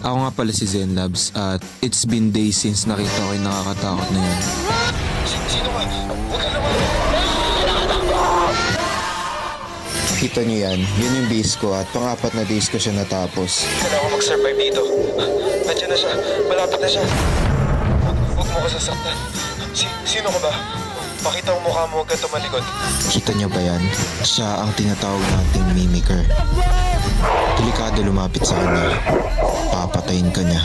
Ako nga pala si Zenlabs at it's been days since nakita ko yung nakakatakot na yun. Sino ka? Huwag ka naman! Kita niyo yan, yun yung base ko at pang-4 na days ko siya natapos. Kailangan ko mag-survive dito. Nandiyan na siya. Malapit na siya. Huwag mo ko sasaktan. Sino ka ba? Pakita mo mukha mo, huwag ka tumalikod. Kita niyo ba yan? Siya ang tinatawag nating mimicker. Delikado lumapit sa kanya. Papatayin ka niya.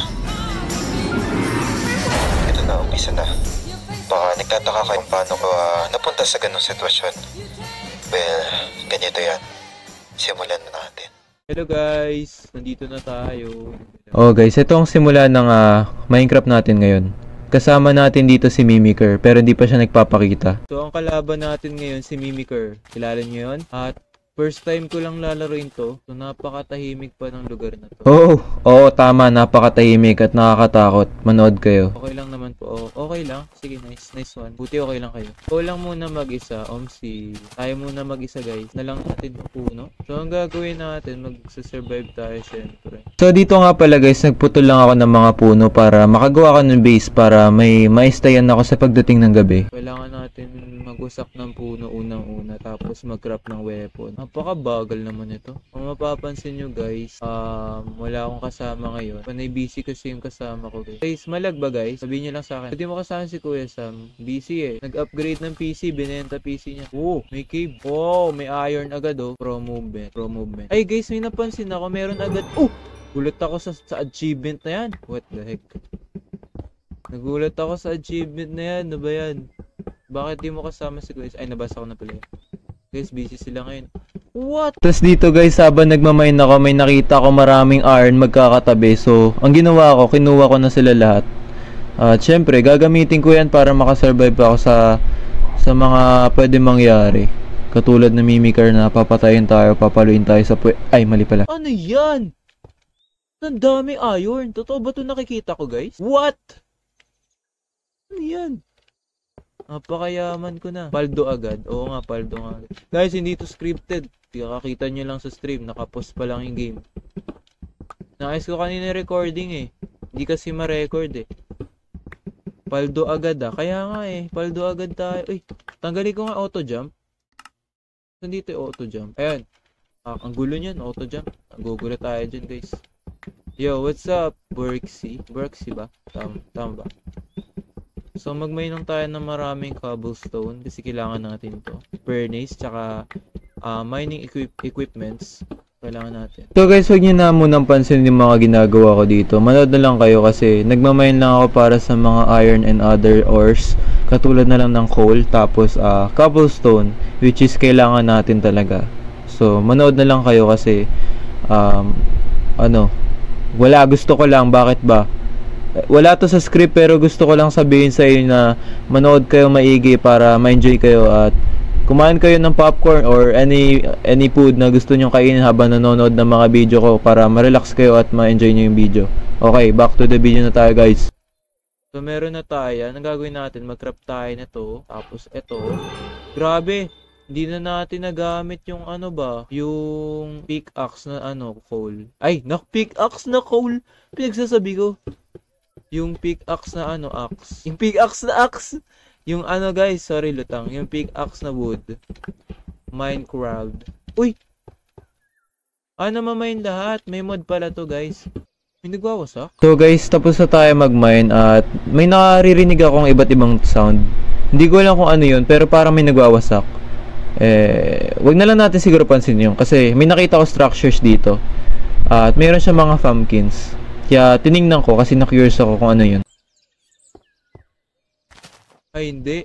Ito na, umpisa na. Baka nagtataka kayo paano ko napunta sa ganong sitwasyon. Well, ganito yan. Simulan na natin. Hello guys! Nandito na tayo. Oh guys, ito ang simula ng Minecraft natin ngayon. Kasama natin dito si Mimicker, pero hindi pa siya nagpapakita. So ang kalaban natin ngayon si Mimicker. Kilala niyo yun? At first time ko lang lalaroin to. So napakatahimik pa ng lugar na to. Oo, tama. Napakatahimik at nakakatakot. Manood kayo. Okay lang naman po. Okay lang. Sige, nice one. Buti okay lang kayo. Ikaw lang muna mag-isa, Omsi. Tayo muna mag-isa guys. Na lang natin puno. So ang gagawin natin, mag-survive tayo syempre. So dito nga pala guys, nagputol lang ako ng mga puno para makagawa ko ng base para may maistayan ako sa pagdating ng gabi. Kailangan natin mag-usak ng puno unang-una tapos mag-craft ng weapon. Napakabagal naman ito. Kung mapapansin nyo guys, wala akong kasama ngayon. Panay busy kasi yung kasama ko guys. Guys, malag ba guys? Sabihin nyo lang sa akin. Pwede mo kasama si Kuya Sam. Busy eh. Nag-upgrade ng PC, binenta PC niya. Oh, may cave. Oh, may iron agad oh. Pro movement. Ay guys, may napansin ako. Meron agad. Oh! Gulat ako sa achievement na yan. What the heck? Nagulat ako sa achievement na yan. Ano ba yan? Bakit di mo kasama si Kuya Sam? Ay, nabasa ko na pala yan. Guys, busy sila ngayon. What? Tapos dito guys, habang nagmamine ako, may nakita ko maraming iron magkakatabi. So, ang ginawa ko, kinuha ko na sila lahat. At syempre, gagamitin ko yan para makasurvive ako sa mga pwede mangyari. Katulad na Mimicker na papatayin tayo, papaluin tayo sa ay, mali pala. Ano yan? Ang dami iron. Totoo ba ito nakikita ko guys? What? Ano yan? Napakayaman ko na. Paldo agad. Oo nga, paldo nga. Guys, hindi ito scripted. Kakakita nyo lang sa stream. Nakapost pa lang yung game. Nakais ko kanina recording eh. Hindi kasi ma-record eh. Paldo agad Kaya nga eh. Paldo agad tayo. Uy, tanggalin ko nga auto jump. Nandito yung auto jump. Ayan. Ang gulo nyan, auto jump. Nagugulo tayo dyan guys. Yo, what's up? Berksy ba? Tama ba? So mag-mine lang tayo ng maraming cobblestone kasi kailangan natin to. Furnace tsaka mining equipments kailangan natin. So guys, huwag niyo na munang pansin yung mga ginagawa ko dito. Manood na lang kayo kasi nagmamine lang ako para sa mga iron and other ores. Katulad na lang ng coal tapos cobblestone which is kailangan natin talaga. So manood na lang kayo kasi wala, gusto ko lang. Bakit ba? Wala to sa script pero gusto ko lang sabihin sa inyo na manood kayo maigi para ma-enjoy kayo at kumain kayo ng popcorn or any food na gusto nyo kainin habang nanonood ng mga video ko para ma-relax kayo at ma-enjoy nyo yung video. Okay, back to the video na tayo guys. So meron na tayo. Ang gagawin natin, mag-craft tayo na to. Tapos ito. Grabe! Hindi na natin nagamit yung yung pickaxe na coal. Ay, pickaxe na coal! Pinagsasabi ko. Yung pickaxe na axe. Yung pickaxe na axe. Yung guys, sorry lutang. Yung pickaxe na wood. Minecraft. Uy! Mamine lahat. May mod pala to guys. May nagwawasak. So guys, tapos na tayo mag-mine at may naririnig akong iba't ibang sound. Hindi ko alam kung ano yun, pero parang may nagwawasak. Wag na lang natin siguro pansin yun kasi may nakita ko structures dito. At mayroon siya mga pumpkins. Kaya tiningnan ko kasi na-curious ako kung ano yun. Ay hindi.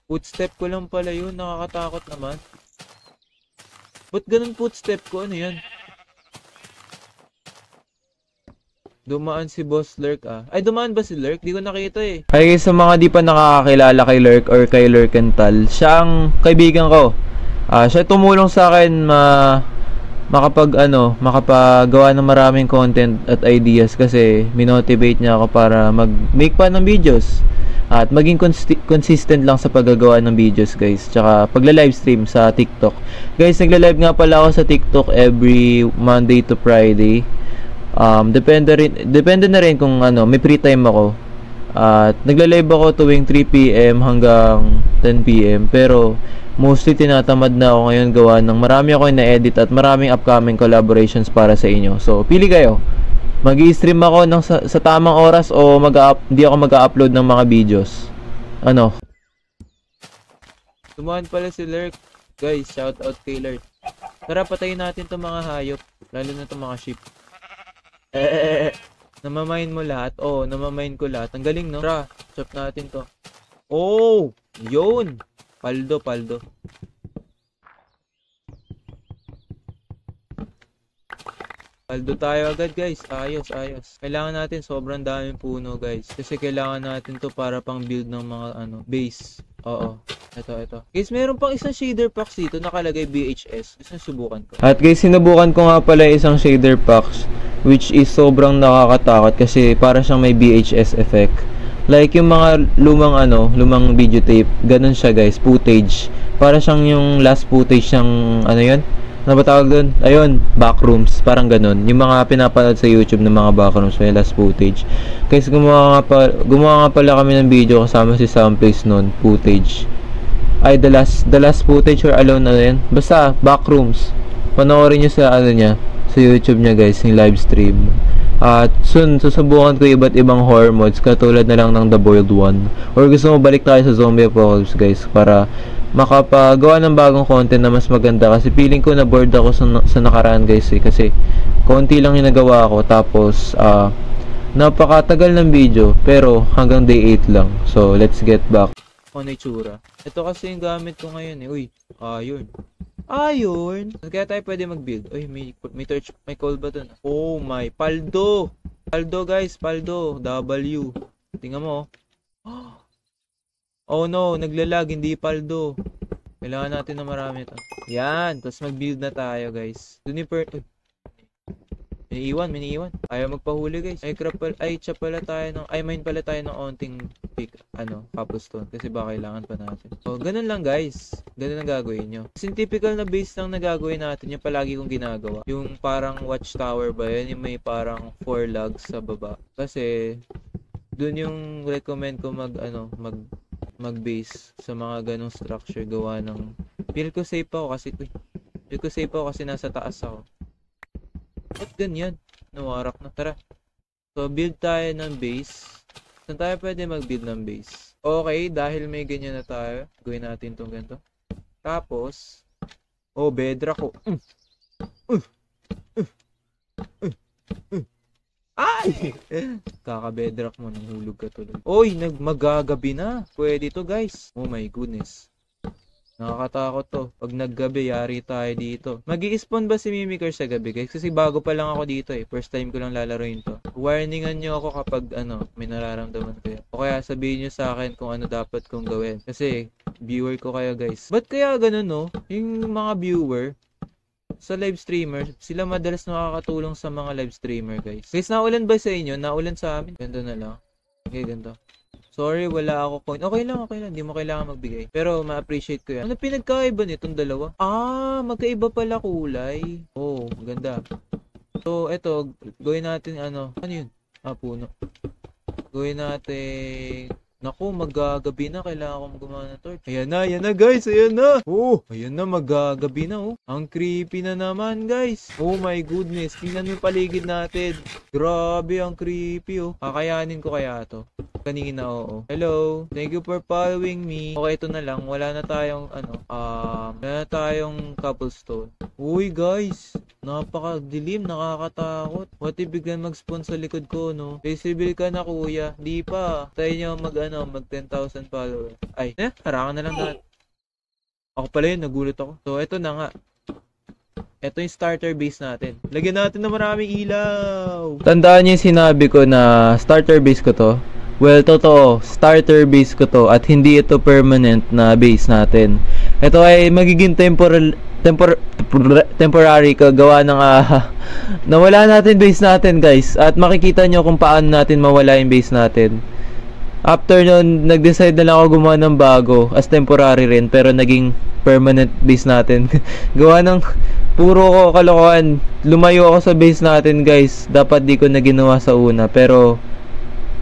Footstep ko lang pala yun. Nakakatakot naman. Ba't ganun footstep ko? Ano yan? Dumaan si Boss Lurk Ay, dumaan ba si Lurk? Di ko nakita eh. Ay, sa mga di pa nakakakilala kay Lurk or kay Lurkenthal, siya ang kaibigan ko. Siya tumulong sa akin makapagawa ng maraming content at ideas kasi minotivate niya ako para mag-make pa ng videos at maging consistent lang sa paggagawa ng videos guys, tsaka pagla-livestream sa TikTok. Guys, nagla-live nga pala ako sa TikTok every Monday to Friday Depende na rin kung ano, may free time ako. At nagla-live ako tuwing 3 PM hanggang 10 PM. Pero mostly tinatamad na ako ngayon gawa ng marami ako na-edit at maraming upcoming collaborations para sa inyo. So, pili kayo. Mag-i-stream ako ng sa tamang oras o hindi ako mag-upload ng mga videos. Ano? Tumuhan pala si Lurk. Guys, shout out kay Lurk. Tara, patayin natin itong mga hayop. Lalo na itong mga sheep. Namamain mo lahat? Oo, namamain ko lahat. Ang galing, no? Tara, chop natin to. Oh! Yun! Paldo. Paldo tayo agad, guys. Ayos. Kailangan natin sobrang daming puno, guys. Kasi kailangan natin to para pang build ng mga base. Oo. Ito. Guys, meron pang isang shader packs dito nakalagay BHS. Gusto subukan ko. At guys, sinubukan ko nga pala isang shader packs which is sobrang nakakatakot kasi para siyang may BHS effect. Like yung mga lumang videotape, ganun siya guys, footage. Para siyang yung last footage ng yun? Ano ba tawag doon? Ayun, backrooms, parang ganun. Yung mga pinapanood sa YouTube ng mga backrooms, may last footage. Guys, gumawa nga pala kami ng video kasama si Samplace noon, footage. Ay, the last footage or alone yan. Basta, backrooms. Panoorin nyo sa sa YouTube niya guys, yung live stream. At soon, susubukan ko iba't ibang horror mods katulad na lang ng The Boiled One. Or gusto mo balik tayo sa Zombie Apocalypse guys para makapagawa ng bagong content na mas maganda kasi feeling ko na bored ako sa nakaraan guys kasi konti lang yung nagawa ko tapos napakatagal ng video pero hanggang day 8 lang. So let's get back. Ano itsura? Ito kasi yung gamit ko ngayon eh. Uy, ayun. Kaya tayo pwede mag-build. Uy, may torch, may coal ba dun? Oh my, paldo guys, paldo, W. Tingnan mo. Oh no, naglalag, hindi paldo. Kailangan natin na marami ito. Yan, tapos mag-build na tayo guys. Dun yung may iwan. Ayaw magpahuli guys. Mine pala tayo ng onting cobblestone. Kasi baka kailangan pa natin. So, ganun lang guys. Ganun ang gagawin nyo. Kasi typical na base lang na gagawin natin. Yung palagi kong ginagawa. Yung parang watchtower ba yun? Yung may parang 4 logs sa baba. Kasi, dun yung recommend ko mag-base sa mga ganong structure. Gawa ng... Feel ko safe ako kasi nasa taas ako. At ganyan. Nawarak na. Tara. So, build tayo ng base. Saan tayo pwede mag-build ng base? Okay, dahil may ganyan na tayo. Gawin natin itong ganito. Tapos, bedrock ko. Ay! Kaka-bedrock mo. Nanghulog ka tuloy. Oy, magagabi na. Pwede to guys. Oh my goodness. Nakakatakot to. Pag naggabi, yari tayo dito. Mag-i-spawn ba si Mimiker sa gabi guys? Kasi bago pa lang ako dito eh. First time ko lang lalaroin to. Warningan nyo ako kapag may nararamdaman kayo. O kaya sabihin nyo sa akin kung ano dapat kong gawin. Kasi viewer ko kayo guys. Ba't kaya ganun no? Yung mga viewer sa live streamer, sila madalas nakakatulong sa mga live streamer guys. Guys, naulan ba sa inyo? Naulan sa amin? Ganto na lang. Okay, ganto. Sorry, wala ako coin. Okay lang. Hindi mo kailangan magbigay. Pero ma-appreciate ko yan. Ano pinagkaiba nitong dalawa? Magkaiba pala kulay. Oh, ganda. So, eto, gawin natin Ano yun? Puno. Gawin natin... Naku, magagabi na. Kailangan akong gumawa ng torch. Ayan na guys. Ayan na. Oh, ayan na. Magagabi na oh. Ang creepy na naman guys. Oh my goodness. Tingnan mo yung paligid natin. Grabe, ang creepy oh. Kakayanin ko kaya to. Kanina oo. Hello. Thank you for following me. Okay, ito na lang. Wala na tayong wala na tayong cobblestone. Uy guys. Napakadilim. Nakakatakot. What if biglang mag-spawn sa likod ko no? Visible ka na kuya. Di pa. Tayo nyo mag 10,000 followers. Ay, harangan na lang natin. Ako pala yun, nagulat ako. So, ito na nga. Ito yung starter base natin. Lagyan natin na maraming ilaw. Tandaan niyo yung sinabi ko na starter base ko to. Well, totoo. Starter base ko to. At hindi ito permanent na base natin. Ito ay magiging temporary kagawa ng nawala natin base natin guys. At makikita nyo kung paano natin mawala yung base natin. After nun, nag-decide na lang ako gumawa ng bago as temporary rin pero naging permanent base natin. Gawa ng puro ko kalokohan. Lumayo ako sa base natin guys. Dapat di ko na ginawa sa una pero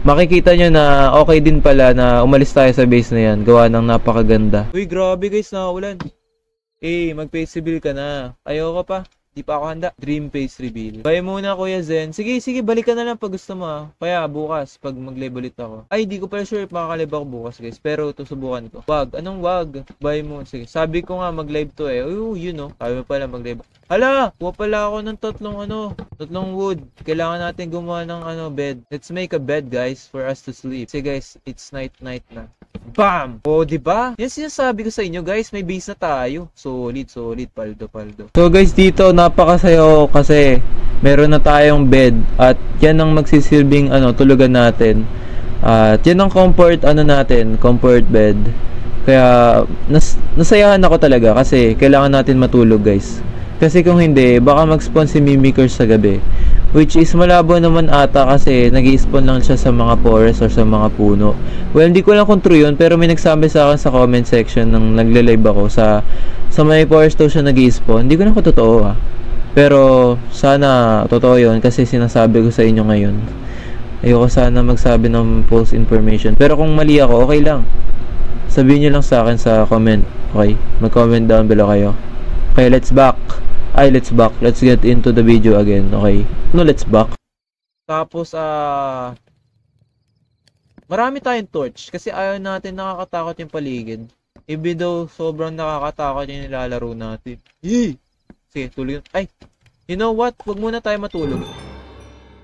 makikita nyo na okay din pala na umalis tayo sa base na yan. Gawa ng napakaganda. Uy, grabe guys, nakaulan. Mag-face reveal ka na. Ayoko pa. Di pa ako handa. Dream face reveal. Bye muna Kuya Zen. Sige, balik ka na lang pag gusto mo ha. Kaya bukas, pag mag-live ulit ako. Ay, di ko pala sure if makaka-live ako bukas guys. Pero susubukan ko. Wag. Anong wag? Bye mo. Sige. Sabi ko nga mag-live to eh. Yun no. Sabi mo pala mag-live. Hala! Kuha pala ako ng tatlong wood. Kailangan natin gumawa ng bed. Let's make a bed guys for us to sleep. Sige guys, it's night na. Bam! O, diba? Yan sinasabi ko sa inyo, guys. May base na tayo. Solid. Paldo. So, guys, dito, napakasaya ko kasi meron na tayong bed. At yan ang magsisilbing, tulugan natin. At yan ang comfort bed. Kaya, nasayahan ako talaga kasi kailangan natin matulog, guys. Kasi kung hindi, baka mag-spawn si Mimiker sa gabi. Which is malabo naman ata kasi nag-i-spawn lang siya sa mga forest or sa mga puno. Well, hindi ko lang kung true yun, pero may nagsabi sa akin sa comment section nang nagle-live ako sa may forest daw siya nag-i-spawn. Hindi ko na kung totoo Pero sana totoo yun kasi sinasabi ko sa inyo ngayon. Ayoko sana magsabi ng false information. Pero kung mali ako, okay lang. Sabihin nyo lang sa akin sa comment. Okay? Mag-comment down below kayo. Okay, let's back. Let's get into the video again. Okay. Let's back. Tapos, marami tayong torch. Kasi ayaw natin nakakatakot yung paligid. Even though sobrang nakakatakot yung nilalaro natin. Sige, tulog. Ay, you know what? Huwag muna tayo matulog.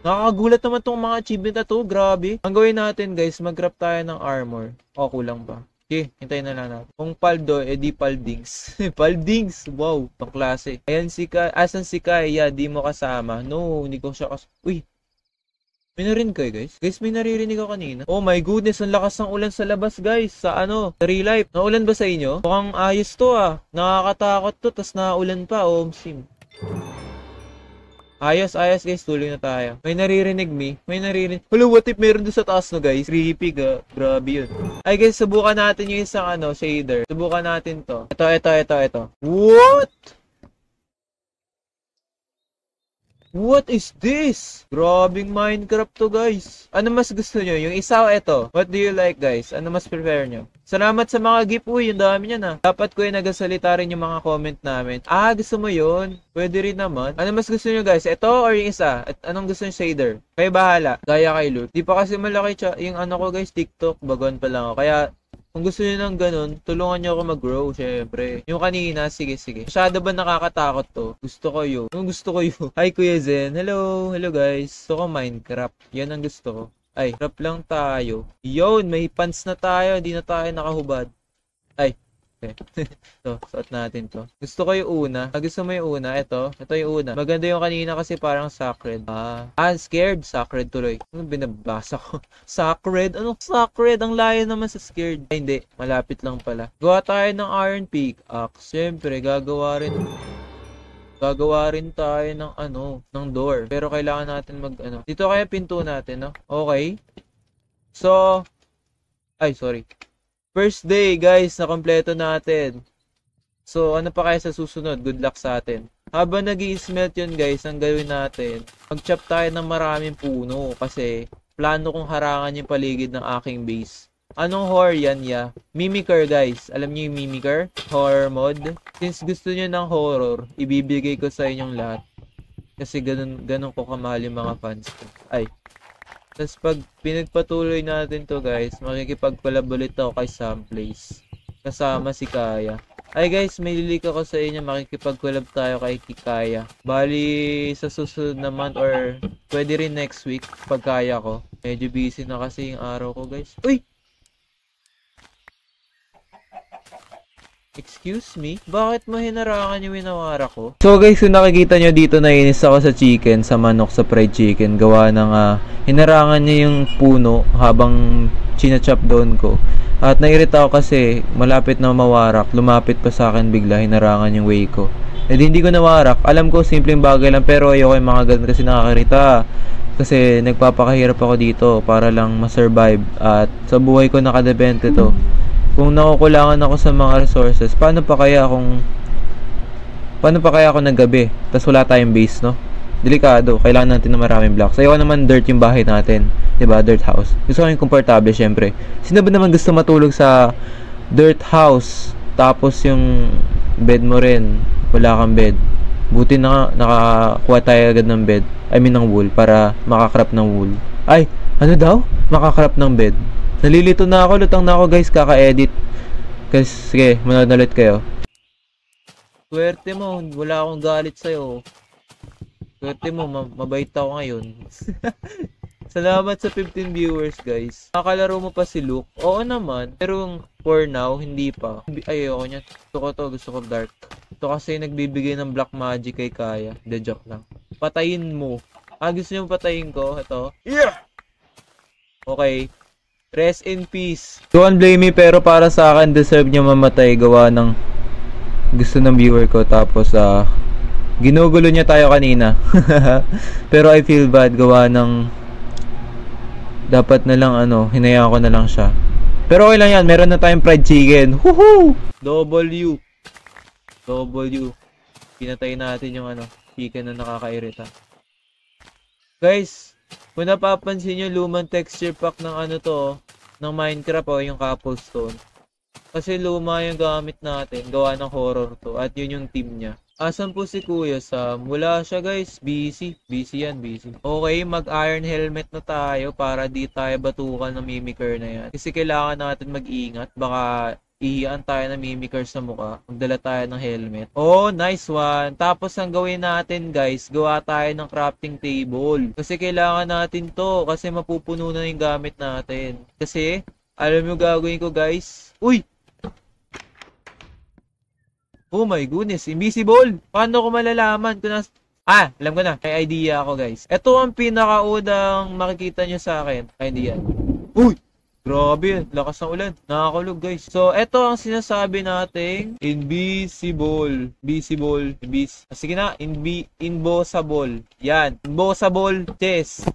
Nakakagulat naman tong mga achievement na to. Grabe. Ang gawin natin, guys, mag-craft tayo ng armor. Kulang pa. Okay, hintayin na lang natin. Kung paldo, edi paldings. Paldings! Wow, pang klase. Ayan asan si Kaya? Di mo kasama. No, hindi ko siya Uy! May narinig kayo, guys? Guys, may naririnig ako kanina. Oh my goodness, ang lakas ng ulan sa labas, guys. Sa real life. Naulan ba sa inyo? Mukhang ayos to Nakakatakot to, tas naulan pa. Sim. Ayos guys, tuloy na tayo. May naririnig Hello, what if meron doon sa taas guys? Creepy grabe yun. Ay guys, subukan natin yung isang shader. Subukan natin to. Ito. What? What is this? Grabing Minecraft to guys. Ano mas gusto nyo? Yung isa o ito? What do you like guys? Ano mas prefer nyo? Salamat sa mga gift. Uy, yung dami niyan Dapat ko yung nagasalita rin yung mga comment namin. Gusto mo yun? Pwede rin naman. Ano mas gusto nyo guys? Ito or yung isa? At anong gusto nyo shader? Kayo bahala. Gaya kay Luke. Di pa kasi malaki yung ko guys, TikTok. Bagon pa lang ako. Kaya kung gusto niyo ng ganun, tulungan niyo ako mag-grow, syempre. Yung kanina, sige. Masyado ba nakakatakot to? Gusto ko yun. Hi, Kuya Zen. Hello guys. Gusto ko Minecraft. Yan ang gusto ko. Ay, rap lang tayo. Yun, may pants na tayo. Hindi na tayo nakahubad. Ay, okay. So, suot natin to. Gusto ko yung una. Gusto mo yung una? Ito yung una. Maganda yung kanina kasi parang sacred. Scared. Sacred tuloy. Ano binabasa ko? Sacred? Ano sacred? Ang layo naman sa scared. Ay, hindi. Malapit lang pala. Gawa tayo ng iron pickaxe. Siyempre, gagawa rin tayo ng door. Pero kailangan natin Dito kaya pinto natin, Okay. So, sorry. First day, guys, na kompleto natin. So, ano pa kaya sa susunod? Good luck sa atin. Habang nag-i-smelt yun, guys, ang gawin natin, mag-chop tayo ng maraming puno kasi plano kong harangan yung paligid ng aking base. Anong horror yan, Mimiker, guys. Alam niyo yung Mimiker? Horror mod. Since gusto niyo ng horror, ibibigay ko sa inyong lahat. Kasi ganun ko kamahal yung mga fans ko. Tapos pag pinagpatuloy natin to guys, makikipag-collab ulit ako kay Samplace. Kasama si Kaya. Guys, may lilik ako sa inyo, makikipag-collab tayo kay Kaya. Bali sa susunod na month or pwede rin next week pag kaya ko. Medyo busy na kasi yung araw ko guys. Uy! Excuse me? Bakit mo hinarangan yung winawara ko? So guys, kung nakikita nyo dito, nainis ako sa chicken, sa manok, sa fried chicken. Gawa ng hinarangan niya yung puno habang chinachop down ko. At nairita ako kasi malapit na mawarak. Lumapit pa sa akin bigla, hinarangan yung way ko. Eh hindi ko nawarak. Alam ko, simpleng bagay lang, pero ayoko yung mga ganun kasi nakakirita. Kasi nagpapakahirap ako dito para lang ma-survive. At sa buhay ko nakadepende to. Kung nakukulangan ako sa mga resources, paano pa kaya ako naggabi? Tapos wala tayong base, no? Delikado. Kailangan natin ng maraming blocks. Ayaw naman dirt yung bahay natin. 'Di ba? Dirt house. Gusto ko yung komportable, syempre. Sino ba naman gusto matulog sa dirt house? Tapos yung bed mo rin, wala kang bed. Buti na nakakuha tayo agad ng bed. I mean ng wool para makakrap ng wool. Ay, ano daw? Makakrap ng bed. Nalilito na ako, lutang na ako guys, kaka-edit. Kasi, sige, manood ulit kayo. Swerte mo, wala akong galit sa'yo. Swerte mo, mabait ako ngayon. Salamat sa 15 viewers guys. Nakalaro mo pa si Luke? Oo naman, pero for now, hindi pa. Ayoko niya, gusto ko dark. Ito kasi nagbibigay ng black magic kay Kaya. The joke lang. Patayin mo. Gusto niyo patayin ko? Ito? Yeah! Okay. Rest in peace. Don't blame me, pero para sa akin, deserve niya mamatay gawa ng gusto ng viewer ko. Tapos, ginugulo niya tayo kanina. Pero I feel bad gawa ng dapat na lang, hinayaan ko na lang siya. Pero okay lang yan, meron na tayong fried chicken. Woohoo! W. Pinatay natin yung chicken na nakakairita. Guys, kung napapansin nyo, lumang texture pack ng ng Minecraft yung cobblestone. Kasi luma yung gamit natin, gawa ng horror to, at yun yung team niya. Asan po si Kuya Sam? Wala siya guys, busy yan. Okay, mag-iron helmet na tayo para di tayo batukan ng mimicker na yan. Kasi kailangan natin mag-ingat, baka ihian tayo ng mimicker sa mukha. Magdala tayo ng helmet. Oh, nice one. Tapos ang gawin natin guys, gawa tayo ng crafting table. Kasi kailangan natin to. Kasi mapupuno na yung gamit natin. Kasi, alam mo gagawin ko guys? Uy! Oh my goodness, invisible! Paano ko malalaman kung alam ko na. May idea ako guys. Ito ang pinakaudang makikita nyo sa akin. Ay, hindi yan. Uy! Grabe, lakas ng ulan. Nakakulog guys. So, ito ang sinasabi nating invisible. Sige na, invisible. Yan, invisible chest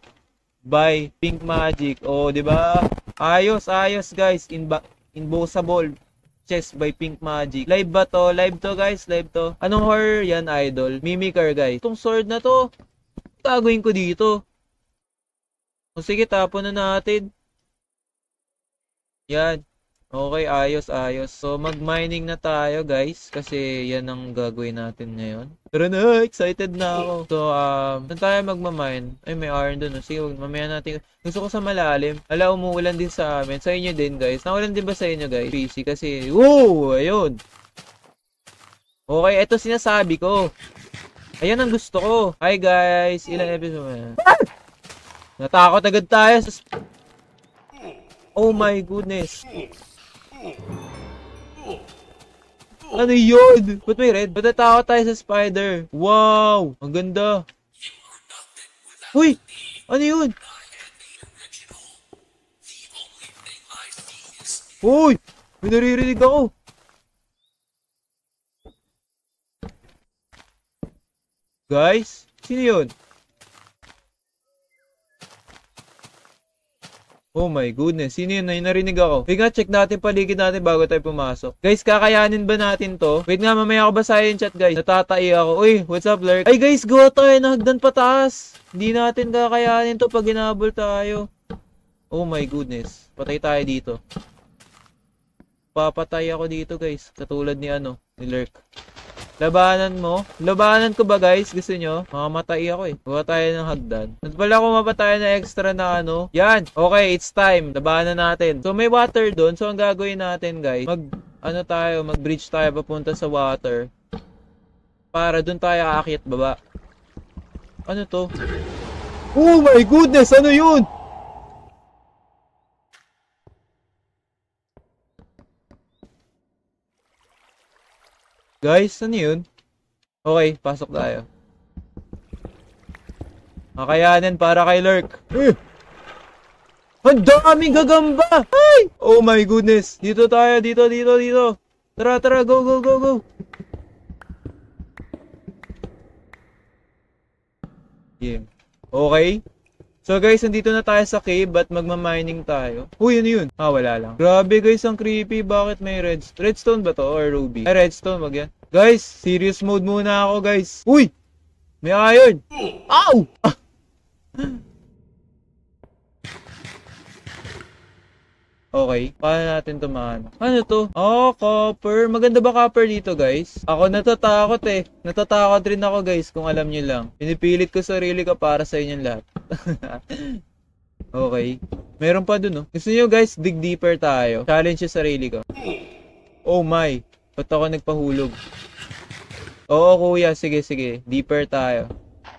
by Pink Magic. Oh, 'di ba? Ayos guys. Invisible chest by Pink Magic. Live ba to? Live to guys, live to. Anong horror yan, idol? Mimicker guys. Itong sword na to, gagawin ko dito. O sige, tapon na natin. Yan. Okay, ayos. So, mag-mining na tayo, guys. Kasi yan ang gagawin natin ngayon. Pero na, excited na ako. So, saan tayo magmamine? Ay, may iron dun. Sige, mamaya natin. Gusto ko sa malalim. Ala, umuulan din sa amin. Sa inyo din, guys. Naulan din ba sa inyo, guys? PC kasi, woo! Ayun. Okay, ito sinasabi ko. Ayan ang gusto ko. Hi, guys. Ilang episode mo? Natakot agad tayo sa... Oh my goodness. Ano yun? Ba't may red? Ba't natakot tayo sa spider? Wow! Ang ganda. Uy! Ano yun? Uy! May naririnig ako. Guys? Sino yun? Oh my goodness, sino yun? Narinig ako. Wait nga, check natin paligid natin bago tayo pumasok. Guys, kakayanin ba natin to? Wait nga, mamaya ako basahin chat guys. Natatai ako. Uy, what's up, Lurk? Ay guys, go tayo na hagdan pataas. Hindi natin kakayanin to pag ginabol tayo. Oh my goodness. Patay tayo dito. Papatay ako dito guys. Katulad ni ni Lurk. Labanan mo? Labanan ko ba guys? Gusto nyo? Mamamatay ako eh. Huwag tayo ng hagdan. At pala kung mapatay na extra na Yan! Okay, it's time. Labanan natin. So may water doon. So ang gagawin natin guys, mag-bridge tayo papunta sa water. Para doon tayo aakyat baba. Ano to? Oh my goodness! Ano yun? Guys, ano yun? Okay, pasok tayo. Kakayanin para kay Lurk. Ang daming gagamba! Ay! Oh my goodness! Dito tayo, dito. Tara, go. Game. Okay. So guys, nandito na tayo sa cave at magmamining tayo. Uy, ano yun? Wala lang. Grabe guys, ang creepy. Bakit may redstone ba to? Or ruby? Ay, redstone, wag yan. Guys, serious mode muna ako guys. Uy! May iron! Ow! Okay, paano natin tumahan? Ano to? Oh, copper. Maganda ba copper dito, guys? Ako natatakot eh. Natatakot rin ako, guys, kung alam nyo lang. Pinipilit ko sarili ko para sa inyong lahat. Okay. Meron pa dun, oh. Gusto nyo, guys, dig deeper tayo. Challenge yung sarili ko. Oh my. Ba't ako nagpahulog? Oo, kuya. Sige. Deeper tayo.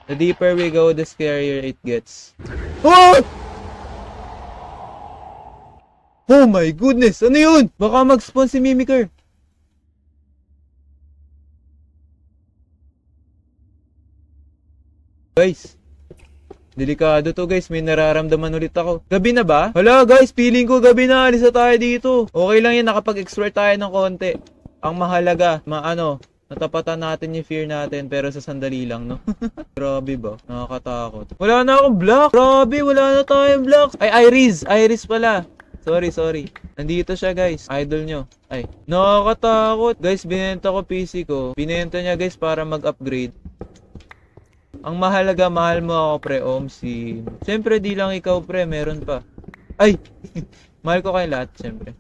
The deeper we go, the scarier it gets. Oh! Oh my goodness! Ano yun? Baka mag-spawn si Mimiker. Guys, delikado to guys. May nararamdaman ulit ako. Gabi na ba? Hala guys, feeling ko gabi na. Alis na tayo dito. Okay lang yan, nakapag-explore tayo ng konti. Ang mahalaga, natapatan natin yung fear natin pero sa sandali lang, no? Grabe ba? Nakakatakot. Wala na akong block. Grabe, wala na tayong block. Ay, Iris pala. Sorry. Nandito siya guys. Idol nyo. Ay. Nakakatakot. Guys, binenta ko PC ko. Binenta niya guys para mag-upgrade. Ang mahalaga, mahal mo ako pre, Omsi. Siyempre di lang ikaw pre, meron pa. Ay! Mahal ko kayo lahat, siyempre.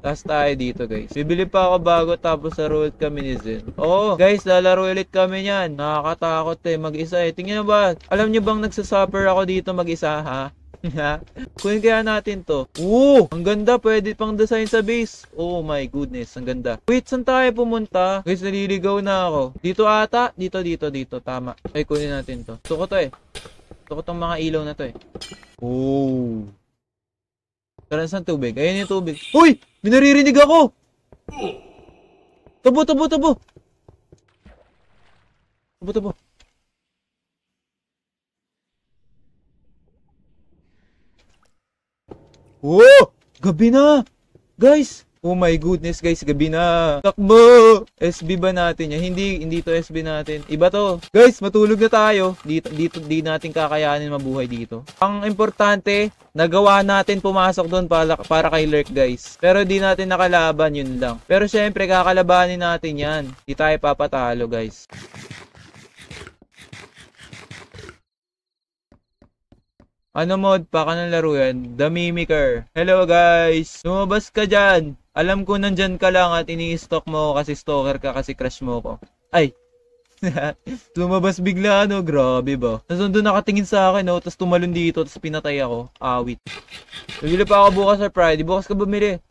Tapos tayo dito guys. Bibili pa ako bago tapos laro ulit kami ni Zen. Oo, guys, lalaro ulit kami niyan. Nakakatakot mag-isa eh. Tingnan ba? Alam nyo bang nagsasuffer ako dito mag-isa ha? Kunin kaya natin to. Ang ganda. Pwede pang design sa base. Oh my goodness, ang ganda. Wait, saan tayo pumunta? Guys, naliligaw na ako. Dito ata. Dito. Tama. Ay, kunin natin to. Gusto ko to eh. Gusto ko tong mga ilaw na to eh. Karan saan tubig? Ayan yung tubig. Uy! Binaririnig ako! Tabo! Tabo! Gabi na! Guys! Oh my goodness guys, gabi na! Takbo! SB ba natin yan? Hindi to SB natin. Iba to. Guys, matulog na tayo. Dito di natin kakayanin mabuhay dito. Ang importante, nagawa natin pumasok doon para kay Lurk guys. Pero di natin nakalaban, yun lang. Pero syempre, kakalabanin natin yan. Di tayo papatalo guys. Ano mod pa ka ng laro yan? The Mimiker. Hello guys! Lumabas ka dyan! Alam ko nandyan ka lang at ini-stalk mo kasi stalker ka kasi crush mo ko. Ay! Lumabas bigla ano, grabe ba? Tapos nandun nakatingin sa akin, no? Tapos tumalon dito, tapos pinatay ako. Awit. Bibili pa ako bukas sa Friday. Bukas ka bumili.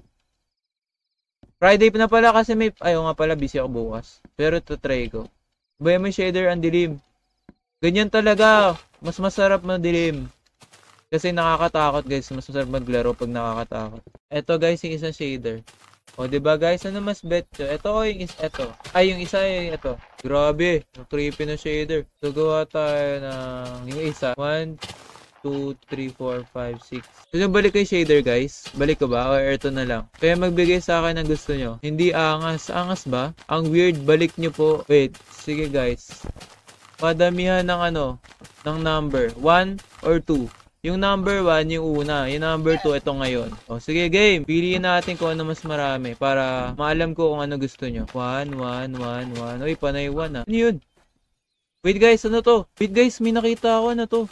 Friday pa na pala kasi may... Ayaw nga pala, busy ako bukas. Pero try ko. Bayan mo yung shader, ang dilim. Ganyan talaga. Mas masarap madilim. Kasi nakakatakot guys, mas masarap maglaro pag nakakatakot. Ito guys, yung isang shader. O diba guys, ano mas bet ko? Ito o yung ito. Ay, yung isa yung ito. Grabe, creepy na shader. So gawa tayo ng yung isa. 1, 2, 3, 4, 5, 6. So balik kay shader guys. Balik ko ba? O ito na lang. Kaya magbigay sa akin ng gusto nyo. Hindi angas. Angas ba? Ang weird, balik nyo po. Wait, sige guys. Padamihan ng ng number. 1 or 2. Yung number 1, yung una. Yung number 2, ito ngayon. O, sige, game. Piliin natin kung ano mas marami para maalam ko kung ano gusto nyo. 1, 1, 1, 1. Uy, panay 1 ah. Ano yun? Wait guys, ano to? Wait guys, may nakita ako. Ano to?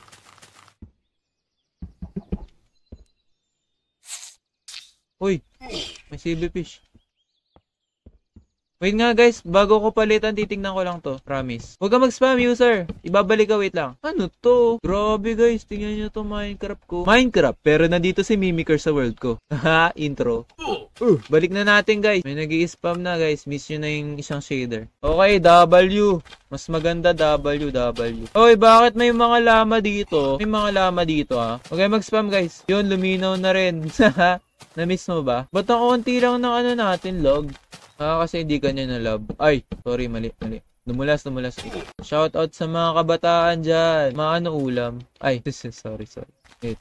Uy, may silverfish. Wait nga guys, bago ko palitan, titignan ko lang to. Promise. Huwag ka mag-spam, user. Ibabalik ka, wait lang. Ano to? Grabe guys, tingnan nyo to Minecraft ko. Minecraft, pero nandito si Mimiker sa world ko. Haha, intro. Balik na natin guys. May nag-i-spam na guys. Miss nyo na yung isang shader. Okay, W. Mas maganda W. Okay, bakit may mga lama dito? May mga lama dito ha. Okay, mag-spam guys. Yun, luminaw na rin. Na-miss mo ba? Ba't ang konti lang ng natin, log? Kasi hindi kanya na love. Ay, sorry, mali. Dumulas. Shoutout sa mga kabataan dyan. Mga ano ulam. Ay, sorry. Wait.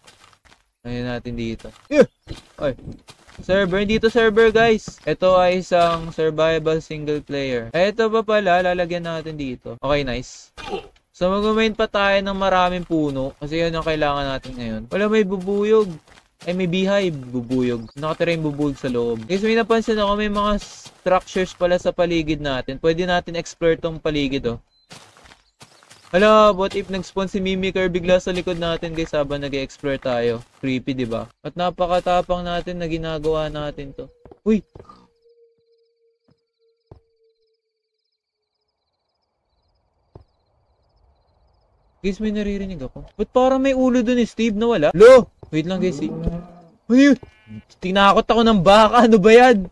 Ayun natin dito. Ay. Server, dito server guys. Ito ay isang survival single player. Ito pa pala, lalagyan natin dito. Okay, nice. So mag-main pa tayo ng maraming puno. Kasi yun ang kailangan natin ngayon. Wala, may bubuyog. Ay, may beehive, bubuyog. Nakatira yung bubuyog sa loob. Guys, may napansin ako, may mga structures pala sa paligid natin. Pwede natin explore tong paligid, oh. Hala, what if nag-spawn si Mimiker bigla sa likod natin, guys, habang nag-explore tayo? Creepy, diba? At napakatapang natin na ginagawa natin to. Uy! Guys, may naririnig ako. Ba't parang may ulo dun, Steve, na wala? Lo! Wait lang, guys. Ano yun? Tinakot ako ng baka. Ano ba yan?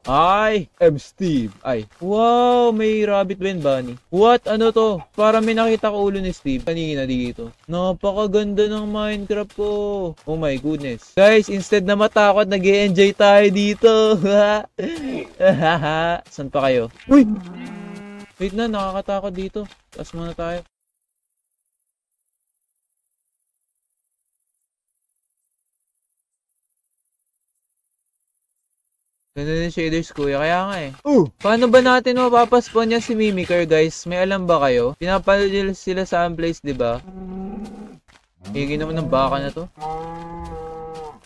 Ay! I'm Steve. Ay. Wow! May rabbit ba yun, bunny? What? Ano to? Parang may nakita ko ulo ni Steve kanina dito. Napakaganda ng Minecraft ko. Oh my goodness. Guys, instead na matakot, nag-e-enjoy tayo dito. Saan pa kayo? Uy! Wait na, nakakatakot dito. Taas muna tayo. Ganda din shaders, kuya. Kaya nga eh. Paano ba natin mapapaspawn niya si Mimiker, guys? May alam ba kayo? Pinapalil sila sa place, diba? Higi naman ng baka na to.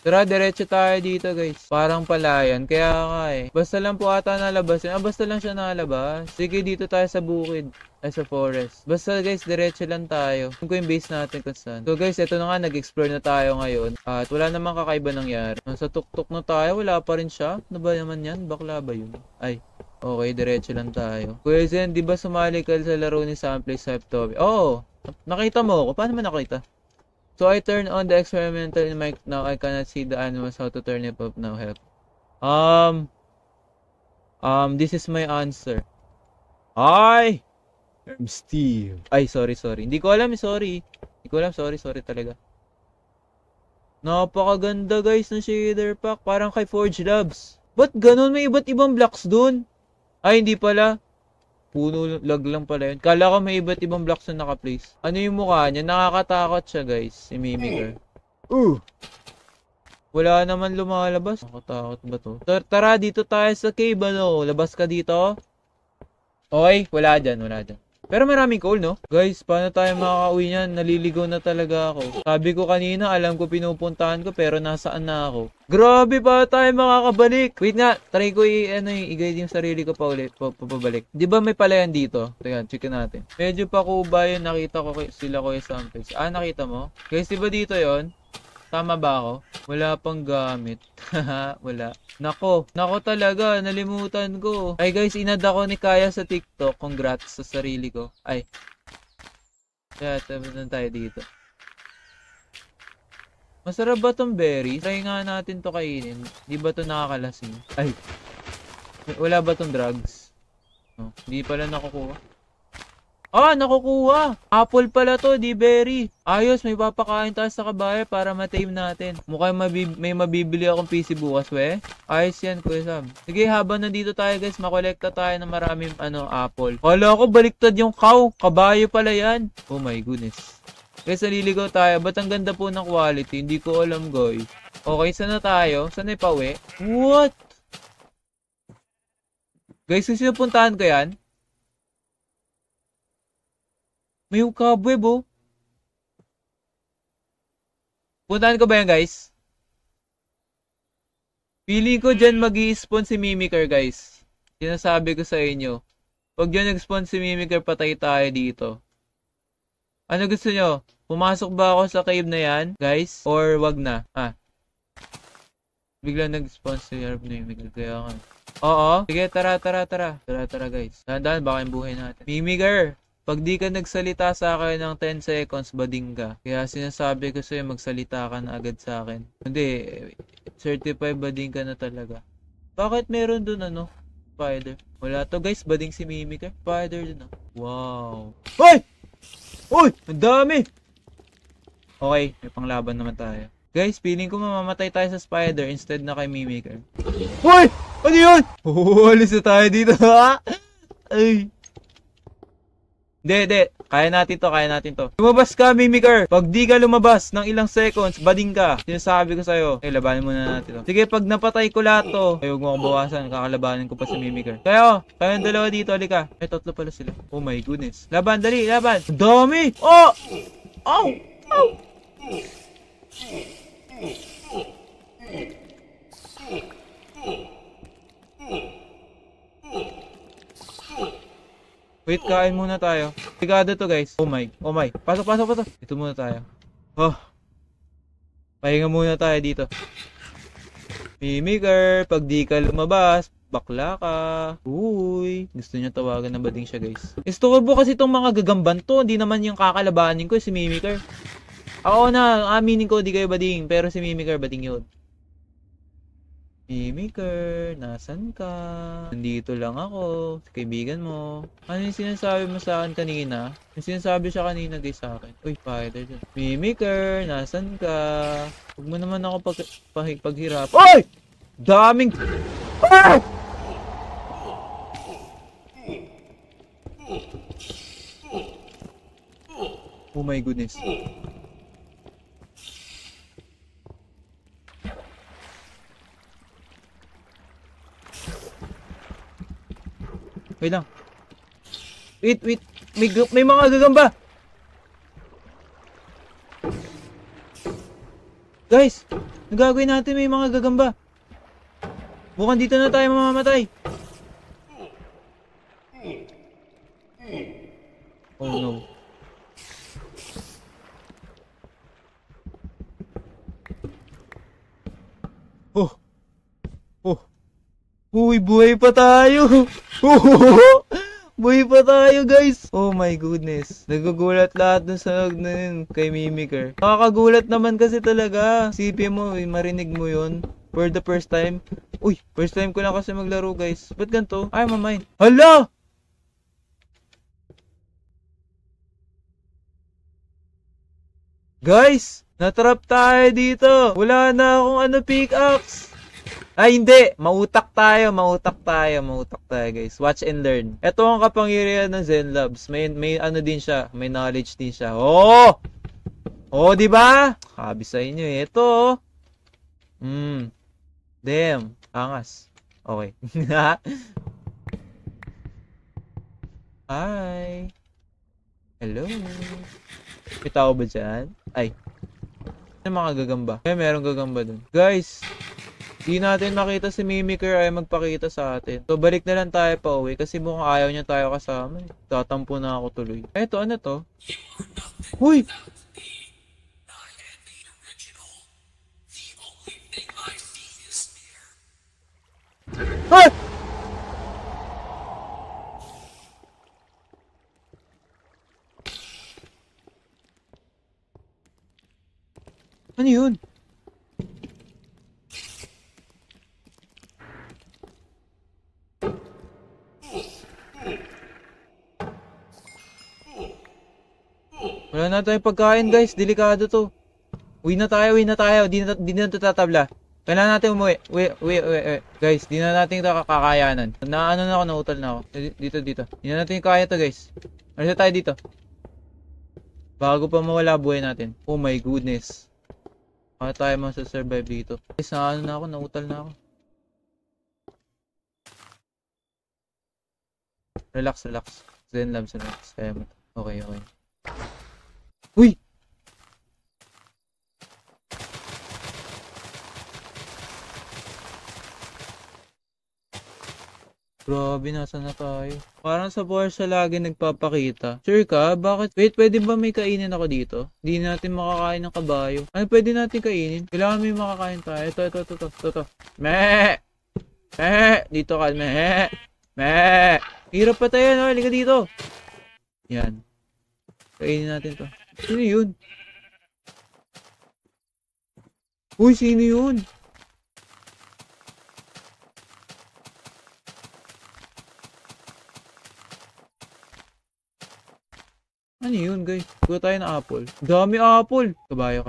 Tara, diretso tayo dito, guys. Parang palayan. Kaya nga eh. Basta lang po ata nalabas. Basta lang siya nalabas. Sige, dito tayo sa bukid. Ay, sa forest. Basta, guys, diretso lang tayo. Kung ko yung base natin kung saan. So, guys, ito na nga. Nag-explore na tayo ngayon. At wala namang kakaiba nangyari. Sa tuktok na tayo. Wala pa rin siya. Ano ba naman yan? Bakla ba yun? Ay. Okay, diretso lang tayo. Kuya Zen, di ba sumali ka sa laro ni Samples Hype Toby? Oo. Nakita mo ako. Paano man nakita? So I turn on the experimental mic now. I cannot see the animals. How to turn it up now? Help. This is my answer. I'm Steve. Ay, sorry. Hindi ko alam, sorry. Hindi ko alam, sorry talaga. Napakaganda, guys, ng shader pack. Parang kay Forge Labs. Ba't ganun? May iba't ibang blocks dun. Ay, hindi pala. Puno lag lang pala yun. Kala ko may iba't ibang blocks na naka-place. Ano yung mukha niya? Nakakatakot siya, guys. Si Mimiker. Wala naman lumalabas. Nakakatakot ba to? Tara, dito tayo sa cave, ano? Labas ka dito. Okay, wala dyan. Pero maraming coal, no? Guys, paano tayo makakauwi niyan? Naliligaw na talaga ako. Sabi ko kanina, alam ko pinupuntahan ko, pero nasaan na ako? Grabe, pa tayo makakabalik? Wait nga, try ko i-guide yung sarili ko pa ulit, pabalik. Di ba may palayan dito? Teka, check natin. Medyo pa kuba yun, nakita ko sila ko yung samples. Nakita mo? Guys, di ba dito yon? Tama ba ako? Wala pang gamit. Wala. Nako talaga, nalimutan ko. Ay guys, inad ako ni Kaya sa TikTok. Congrats sa sarili ko. Ay. Kaya, tayo dito. Masarap ba tong berry? Try nga natin to kainin. Di ba to nakakalasing? Ay. Wala ba tong drugs? No, di pala nakukuha. Nakukuha! Apple pala to, di berry. Ayos, may papakain tayo sa kabaya para matame natin. Mukhang may mabibili akong PC bukas, we. Ayos yan, Kuya Sam. Sige, habang nandito tayo, guys, makolekta tayo ng maraming, apple. Wala ko, baliktad yung cow. Kabayo pala yan. Oh my goodness. Guys, naliligaw tayo. Ba't ang ganda po ng quality? Hindi ko alam, guys. Okay, saan na tayo? Saan na ipawi? What? Guys, kung sinupuntahan ko yan? May cobweb, oh. Puntahan ko ba yan, guys? Feeling ko dyan mag-i-spawn si Mimiker, guys. Sinasabi ko sa inyo. Pag dyan nag-spawn si Mimiker, patay tayo dito. Ano gusto nyo? Pumasok ba ako sa cave na yan, guys? Or wag na? Bigla nag-spawn si Mimiker, kaya nga. Oo. Sige, tara, guys. Dahan-dahan, baka yung buhay natin. Mimiker! Pag di ka nagsalita sa akin ng 10 seconds, bading ka. Kaya sinasabi ko sa'yo, magsalita ka na agad sa akin. Hindi, certified bading ka na talaga. Bakit meron dun, spider? Wala to, guys, bading si Mimiker. Spider dun, Wow. Hoy! Uy! Ang dami! Okay, may panglaban naman tayo. Guys, feeling ko mamamatay tayo sa spider instead na kay Mimiker. Hoy! Ano yun? Alis na tayo dito, ha? Ay. Hindi. Kaya natin to. Lumabas ka, Mimiker. Pag di ka lumabas ng ilang seconds, bading ka. Sinasabi ko sa'yo. Labanin muna natin to. Sige, pag napatay ko lahat to, huwag mo akong bawasan. Kakalabanin ko pa si Mimiker. Kayong dalawa dito, halika. Tatlo pala sila. Oh my goodness. Laban, dali, laban. Dami! Oh! Ow! Ow! Wait, kain muna tayo. Sigado to, guys. Oh my. Pasok. Dito muna tayo. Oh. Pahinga muna tayo dito. Mimiker, pag di ka lumabas, bakla ka. Uy. Gusto niya tawagan na bading siya, guys. Gusto ko kasi itong mga gagamban to. Hindi naman yung kakalabanin ko, si Mimiker. Ako na, aminin ko, di kayo bading. Pero si Mimiker, bading yun. Mimiker, nasan ka? Nandito lang ako, kaibigan mo. Ano yung sinasabi mo sa akin kanina? Yung sinasabi siya kanina guys sa akin. Uy, spider dyan. Mimiker, nasan ka? Huwag mo naman ako paghirap. Uy! Daming... Ah! Oh my goodness. Wait lang. Wait. May mga gagamba. Guys, nagagawin natin may mga gagamba. Mukhang dito na tayo mamamatay. Oh no. Uy, buhay pa tayo. Buhay pa tayo, guys. Oh my goodness. Nagugulat lahat dun sa kay Mimiker. Nakakagulat naman kasi talaga. Sipin mo, marinig mo yun. For the first time. Uy, first time ko lang kasi maglaro, guys. Ba't ganito? Ay, mamay. Hala! Guys, natrap tayo dito. Wala na akong pickaxe. Ay, hindi. Mautak tayo, guys. Watch and learn. Ito ang kapangyarihan ng Zenlabs. May din siya. May knowledge din siya. Oh! Oh, di ba? Sabi sa inyo, ito. Damn. Angas. Okay. Hi. Hello. May tao ba dyan? Ay. Ano mga gagamba? Merong gagamba dun. Guys, di natin makita si Mimiker ay magpakita sa atin. So, balik na lang tayo pa uwi kasi mukhang ayaw niya tayo kasama. Tatampo na ako tuloy. Eto, ano to? Huy! Ah! Ano yun? Wala na tayong pagkain, guys. Delikado to. Uwi na tayo. Di na ito tatabla. Kailangan natin umuwi. Wait. Guys, di na natin ito kakayanan. Na ako, nautal na ako. Dito. Di na natin kaya to, guys. Ano tayo dito? Bago pa mawala buhay natin. Oh my goodness. Kaya tayo masa-survive dito. Guys, na ako, nautal na ako. Relax. Zenlabs. Kaya mo. Okay. Uy! Grabe, nasa na tayo? Parang sa Forza lagi nagpapakita. Sure ka? Bakit? Wait, pwede ba may kainin ako dito? Hindi natin makakain ng kabayo. Ano pwede natin kainin? Kailangan may makakain tayo. Ito. Meh! Dito ka. Meh! Hirap pa tayo, no? Halika dito. Yan. Kainin natin to. Sino yun? Uy, sino yun? Ano yun, guys? Kuha tayo ng apple. Dami apple. Kabayo.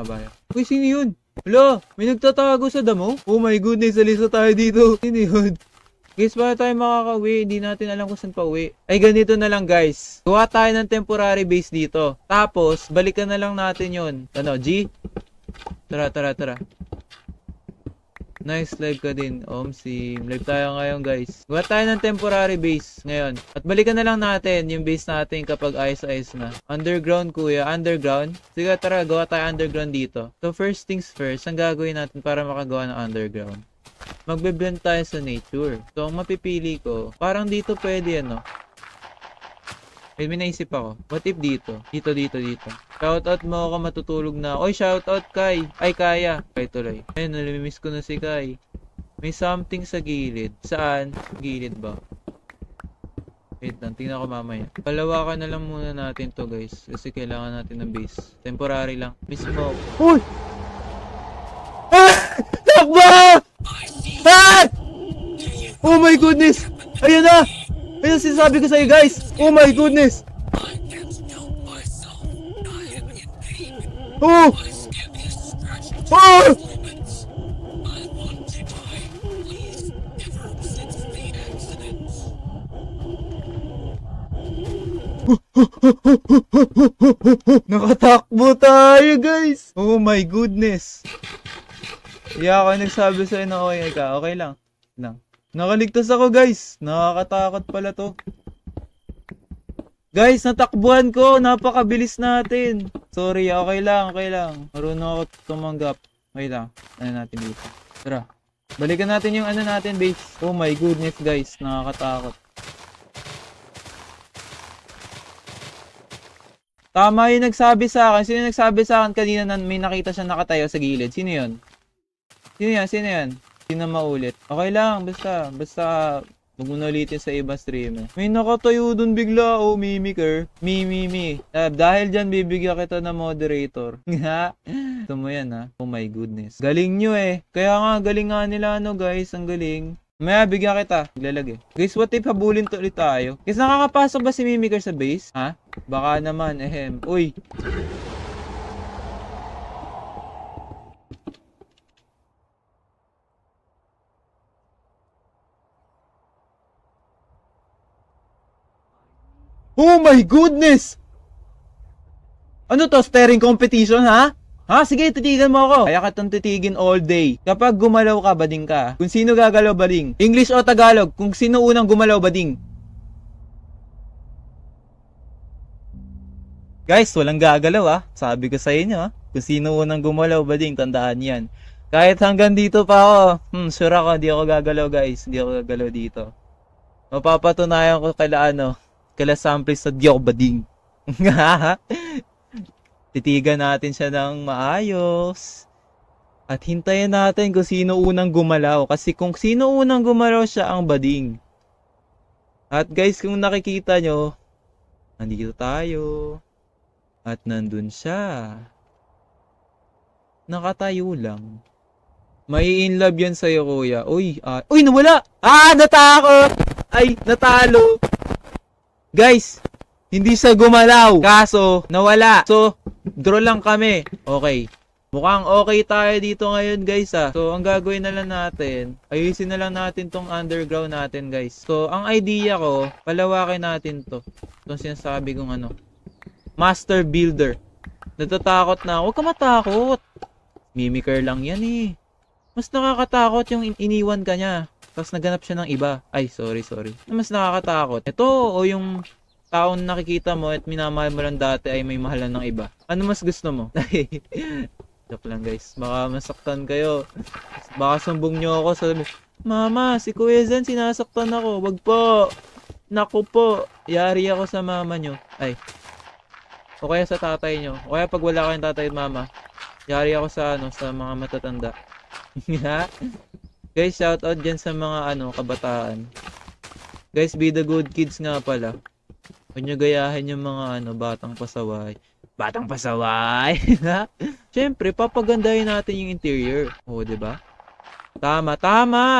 Uy, sino yun? Hala, may nagtatago sa damo? Oh my goodness, alisa tayo dito. Sino yun? Guys, para tayo makaka-uwi, hindi natin alam kung saan pa uwi. Ay, ganito na lang guys. Gawa tayo ng temporary base dito. Tapos, balikan na lang natin yon. Ano, G? Tara. Nice, live ka din, Omsim. Live tayo ngayon guys. Gawa tayo ng temporary base ngayon. At balikan na lang natin yung base natin kapag ayos-ayos na. Underground kuya, underground. Sige, tara, gawa tayo underground dito. So, first things first, ang gagawin natin para makagawa ng underground? Magbe-blend tayo sa nature. So, ang mapipili ko, parang dito pwede ano. May naisip ako. What if dito? Dito. Shoutout mo ako, matutulog na. Oy, shoutout Kai. Ay, Kaya. Kai tuloy. Ayun, namimiss ko na si Kai. May something sa gilid. Saan? Gilid ba? Wait lang, tingnan ko mamaya. Palawakan na lang muna natin to guys. Kasi kailangan natin ng base. Temporary lang. May smoke. Uy! Ah! Takbo! Ah! Oh my goodness! Ayan na! Ayan sinasabi ko sa'yo guys! Oh my goodness! Oh! Oh! Nakatakbo tayo guys! Oh my goodness! Ako nagsabi sa'yo na okay ka. Okay lang. Nakaligtas ako guys. Nakakatakot pala to. Guys, natakbuhan ko. Napakabilis natin. Sorry, okay lang. Marunong ako tumanggap. Okay lang. Ano natin dito? Tara. Balikan natin yung ano natin base. Oh my goodness guys. Nakakatakot. Tama yung nagsabi sa akin. Sino yung nagsabi sa akin kanina na may nakita siya nakatayo sa gilid? Sino yun? Sino yan? Hindi na maulit. Okay lang, basta huwag mo na ulitin sa ibang streamer. May nakatayo dun bigla, oh, mimiker. Mi. Dahil dyan, bibigyan kita ng moderator. Ito mo yan, ha? Oh my goodness. Galing nyo eh. Kaya nga, galing nga nila, ano guys, ang galing. Maya, bigyan kita. Iglalagay. Guys, what if habulin to ulit tayo? Guys, nakakapasok ba si mimiker sa base? Ha? Baka naman, Uy. Oh my goodness! Ano to? Staring competition, ha? Ha? Sige, titigan mo ako. Kaya ka itong titigin all day. Kapag gumalaw ka, bading ka. Kung sino gagalaw, bading. English o Tagalog, kung sino unang gumalaw, bading. Guys, walang gagalaw, ha? Sabi ko sa inyo, ha? Kung sino unang gumalaw, bading. Tandaan yan. Kahit hanggang dito pa ako, sure ako, di ako gagalaw, guys. Di ako gagalaw dito. Mapapatunayan ko kala samples sa di ako bading. Titigan natin siya ng maayos. At hintayin natin kung sino unang gumalaw. Kasi kung sino unang gumalaw siya ang bading. At guys, kung nakikita nyo, nandito tayo. At nandun siya. Nakatayo lang. May in love yan sa'yo, kuya. Uy, nawala! Natakot! Ay, natalo! Guys, hindi siya gumalaw. Kaso, nawala. So, draw lang kami. Okay. Mukhang okay tayo dito ngayon, guys, ha. So, ang gagawin na lang natin, ayusin na lang natin tong underground natin, guys. So, ang idea ko, palawakin natin to. Itong sinasabi kong Master Builder. Natatakot na. Huwag ka matakot. Mimiker lang yan, eh. Mas nakakatakot yung iniwan ka niya. Tapos naganap siya ng iba. Ay, sorry. Mas nakakatakot. Ito, o yung taon nakikita mo at minamahal mo lang dati ay may mahalan ng iba. Ano mas gusto mo? Joke lang guys. Baka masaktan kayo. Baka sumbong nyo ako. Sabi, Mama, si Kuya Zen sinasaktan ako. Wag po. Naku po. Yari ako sa mama nyo. Ay. O kaya sa tatay nyo. O kaya pag wala kayong tatay at mama. Yari ako sa sa mga matatanda. Guys, shoutout dyan sa mga kabataan. Guys, be the good kids nga pala. Huwag nyo gayahin yung mga batang pasaway. Batang pasaway! Siyempre, papagandahin natin yung interior. Oo, diba? Tama!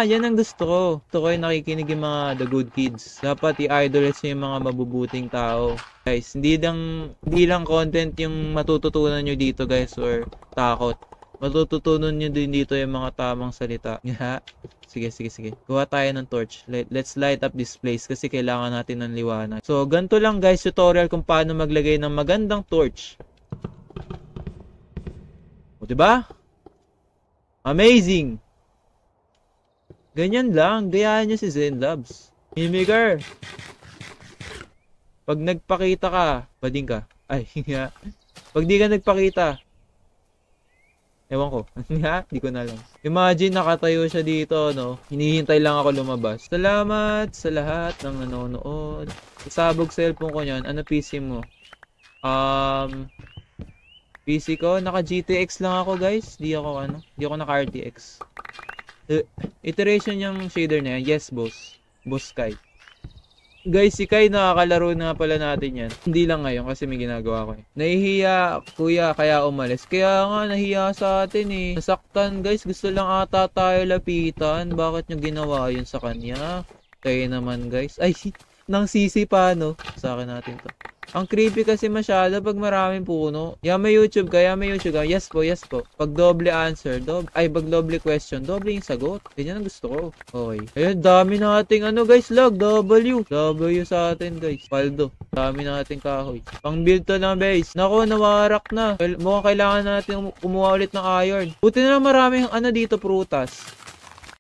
Yan ang gusto ko. Gusto ko yung nakikinig yung mga the good kids. Dapat i-idolize yung mga mabubuting tao. Guys, hindi lang content yung matututunan nyo dito guys or takot. Matututunan nyo din dito yung mga tamang salita. Sige. Kuha tayo ng torch. Let's light up this place kasi kailangan natin ng liwanag. So, ganito lang guys, tutorial kung paano maglagay ng magandang torch. O, diba? Amazing! Ganyan lang. Gayaan nyo si Zenlabs. Mimiker! Pag nagpakita ka, bading ka. Ay, pag di ka nagpakita, ewan ko. Di ko na lang. Imagine, nakatayo siya dito, no? Hinihintay lang ako lumabas. Salamat sa lahat ng nanonood. Sabog cellphone ko yan. Ano PC mo? PC ko, naka GTX lang ako, guys. Di ako naka RTX. Iteration yung shader na yan. Yes, boss. Boss Sky. Guys, si Kai nakakalaro na pala natin yan. Hindi lang ngayon kasi may ginagawa ko eh. Nahihiya, kuya, kaya umalis. Kaya nga, nahiya sa atin eh. Nasaktan guys, gusto lang ata tayo lapitan. Bakit nyo ginawa yun sa kanya? Kaya naman guys. Ay, nang sisi pa no? Sa akin natin to. Ang creepy kasi masyado pag maraming puno. May YouTube ka. Yes po. Pag doble answer, pag doble question, doble yung sagot. Ganyan ang gusto ko. Okay. Ayun, dami nating guys, log. W sa atin guys. Paldo. Dami nating kahoy. Pang build to ng base. Nako, nawarak na. Mukhang kailangan natin kumuha ulit ng iron. Buti na lang maraming dito, prutas.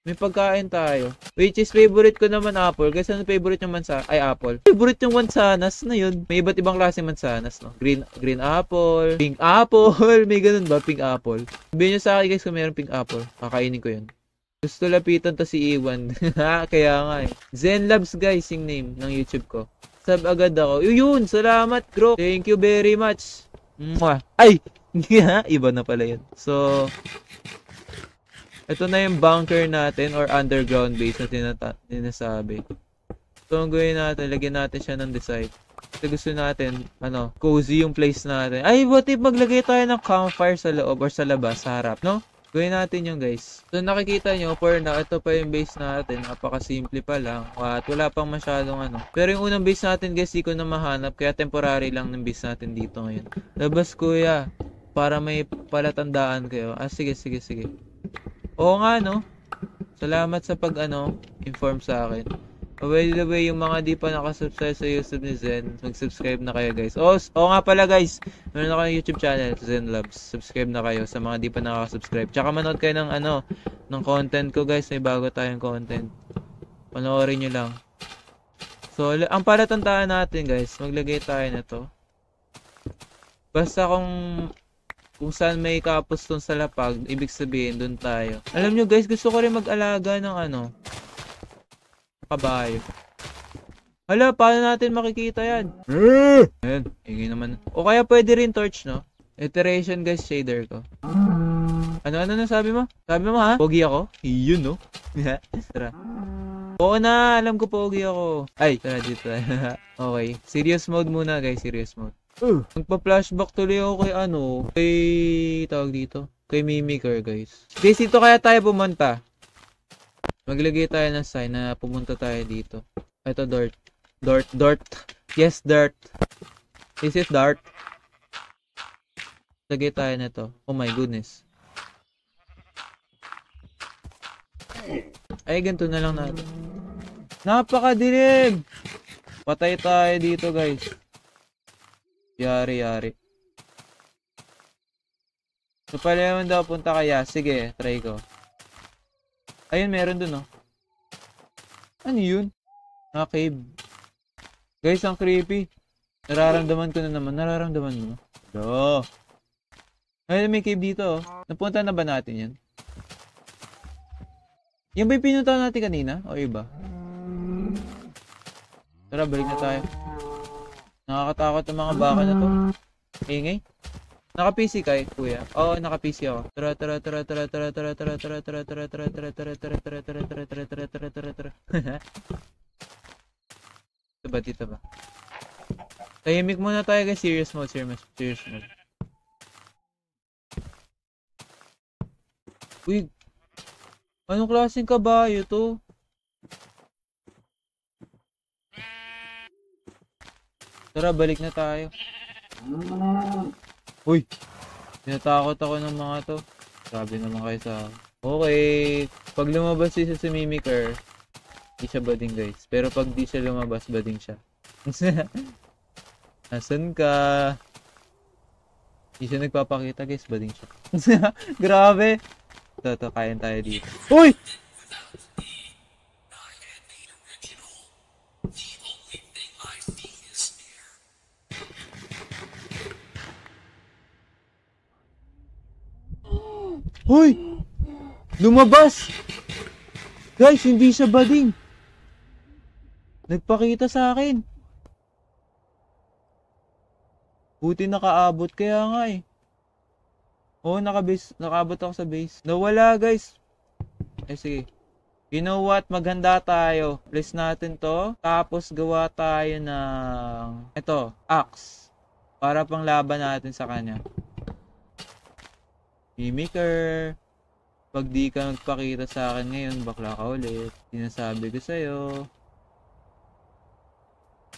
May pagkain tayo. Which is favorite ko naman apple. Guys, ano favorite yung apple? Favorite yung mansanas na yun. May iba't ibang klase mansanas, no? Green apple, pink apple. May ganun ba? Pink apple. Sabihin nyo sa akin guys kung mayroong pink apple. Kakainin ko yun. Gusto lapitan to si Iwan. Kaya nga eh. Zenlabs guys, yung name ng YouTube ko. Sub agad ako. Yun, salamat bro. Thank you very much. Mwah. Ay! Iba na pala yun. So, ito na yung bunker natin or underground base na tinasabi. So, ang gawin natin, lagyan natin siya ng design. Kasi gusto natin, cozy yung place natin. Ay, what if maglagay tayo ng campfire sa loob or sa labas, sa harap, no? Gawin natin yung guys. So, nakikita nyo, for now, ito pa yung base natin. Napaka-simple pa lang. At wala pang masyadong Pero yung unang base natin, guys, di ko na mahanap. Kaya temporary lang ng base natin dito ngayon. Labas, kuya. Para may palatandaan kayo. Sige. Oo nga, no? Salamat sa inform sa akin. By the way, yung mga di pa nakasubscribe sa YouTube ni Zen, mag-subscribe na kayo, guys. Oo nga pala, guys. Meron ako yung YouTube channel, Zenlabs. Subscribe na kayo sa mga di pa nakasubscribe. Tsaka manood kayo ng ng content ko, guys. May bago tayong content. Panoorin nyo lang. So, ang palatandaan natin, guys, maglagay tayo nito. Basta kung saan may kapuston sa lapag, ibig sabihin, dun tayo. Alam nyo guys, gusto ko rin mag-alaga ng kabayo. Hala, paano natin makikita yan? Ayan, ingay naman. O kaya pwede rin torch, no? Iteration guys, shader ko. Ano na sabi mo? Sabi mo ha? Pogi ako? Yun, no? Tara. Oo na, alam ko pogi ako. Ay, tara dito. Okay, serious mode muna guys, serious mode. Nagpa-flashback tuloy ako kay tawag dito, kay Mimiker guys. Guys, dito kaya tayo pumunta. Maglagay tayo ng sign na pumunta tayo dito. Ito, Dart. Yes, Dart. Is it Dart? Lagay tayo na to. Oh my goodness. Ay, ganito na lang natin. Napakadilim! Patay tayo dito guys. Yari. So, pala naman daw punta kaya. Sige, try ko. Ayun, meron dun, oh. Ano yun? Cave. Guys, ang creepy. Nararamdaman ko na naman. Nararamdaman mo? Do. Ayun, may cave dito, oh. Napunta na ba natin yan? Yan ba yung pinunta natin kanina? O iba? Tara, balik na tayo. Nakakatakot ang mga baka na to. Ingay. Naka-PC kay kuya. Oo, naka-PC ako. Tara. Dito ba? Tahimik muna tayo guys. Serious mode. Uy. Anong klaseng kabayo to? Tara, balik na tayo. Uy! Tinatakot ako ng mga to. Sabi naman kayo sa... Okay. Pag lumabas siya si Mimiker, di siya bading guys. Pero pag di siya lumabas, bading siya. Asan ka? Di siya nagpapakita guys, bading siya. Grabe. Ito, kain tayo dito. Uy! Hoy! Lumabas! Guys, hindi siya bading. Nagpakita sa akin. Buti nakaabot kaya nga eh. Oo, nakaabot ako sa base. Nawala guys. Eh sige. You know what? Maghanda tayo. Place natin to. Tapos gawa tayo ng... Ito, axe. Para pang laban natin sa kanya. Mimiker, pag di ka magpakita sa akin ngayon, bakla ka ulit. Sinasabi ko sa'yo.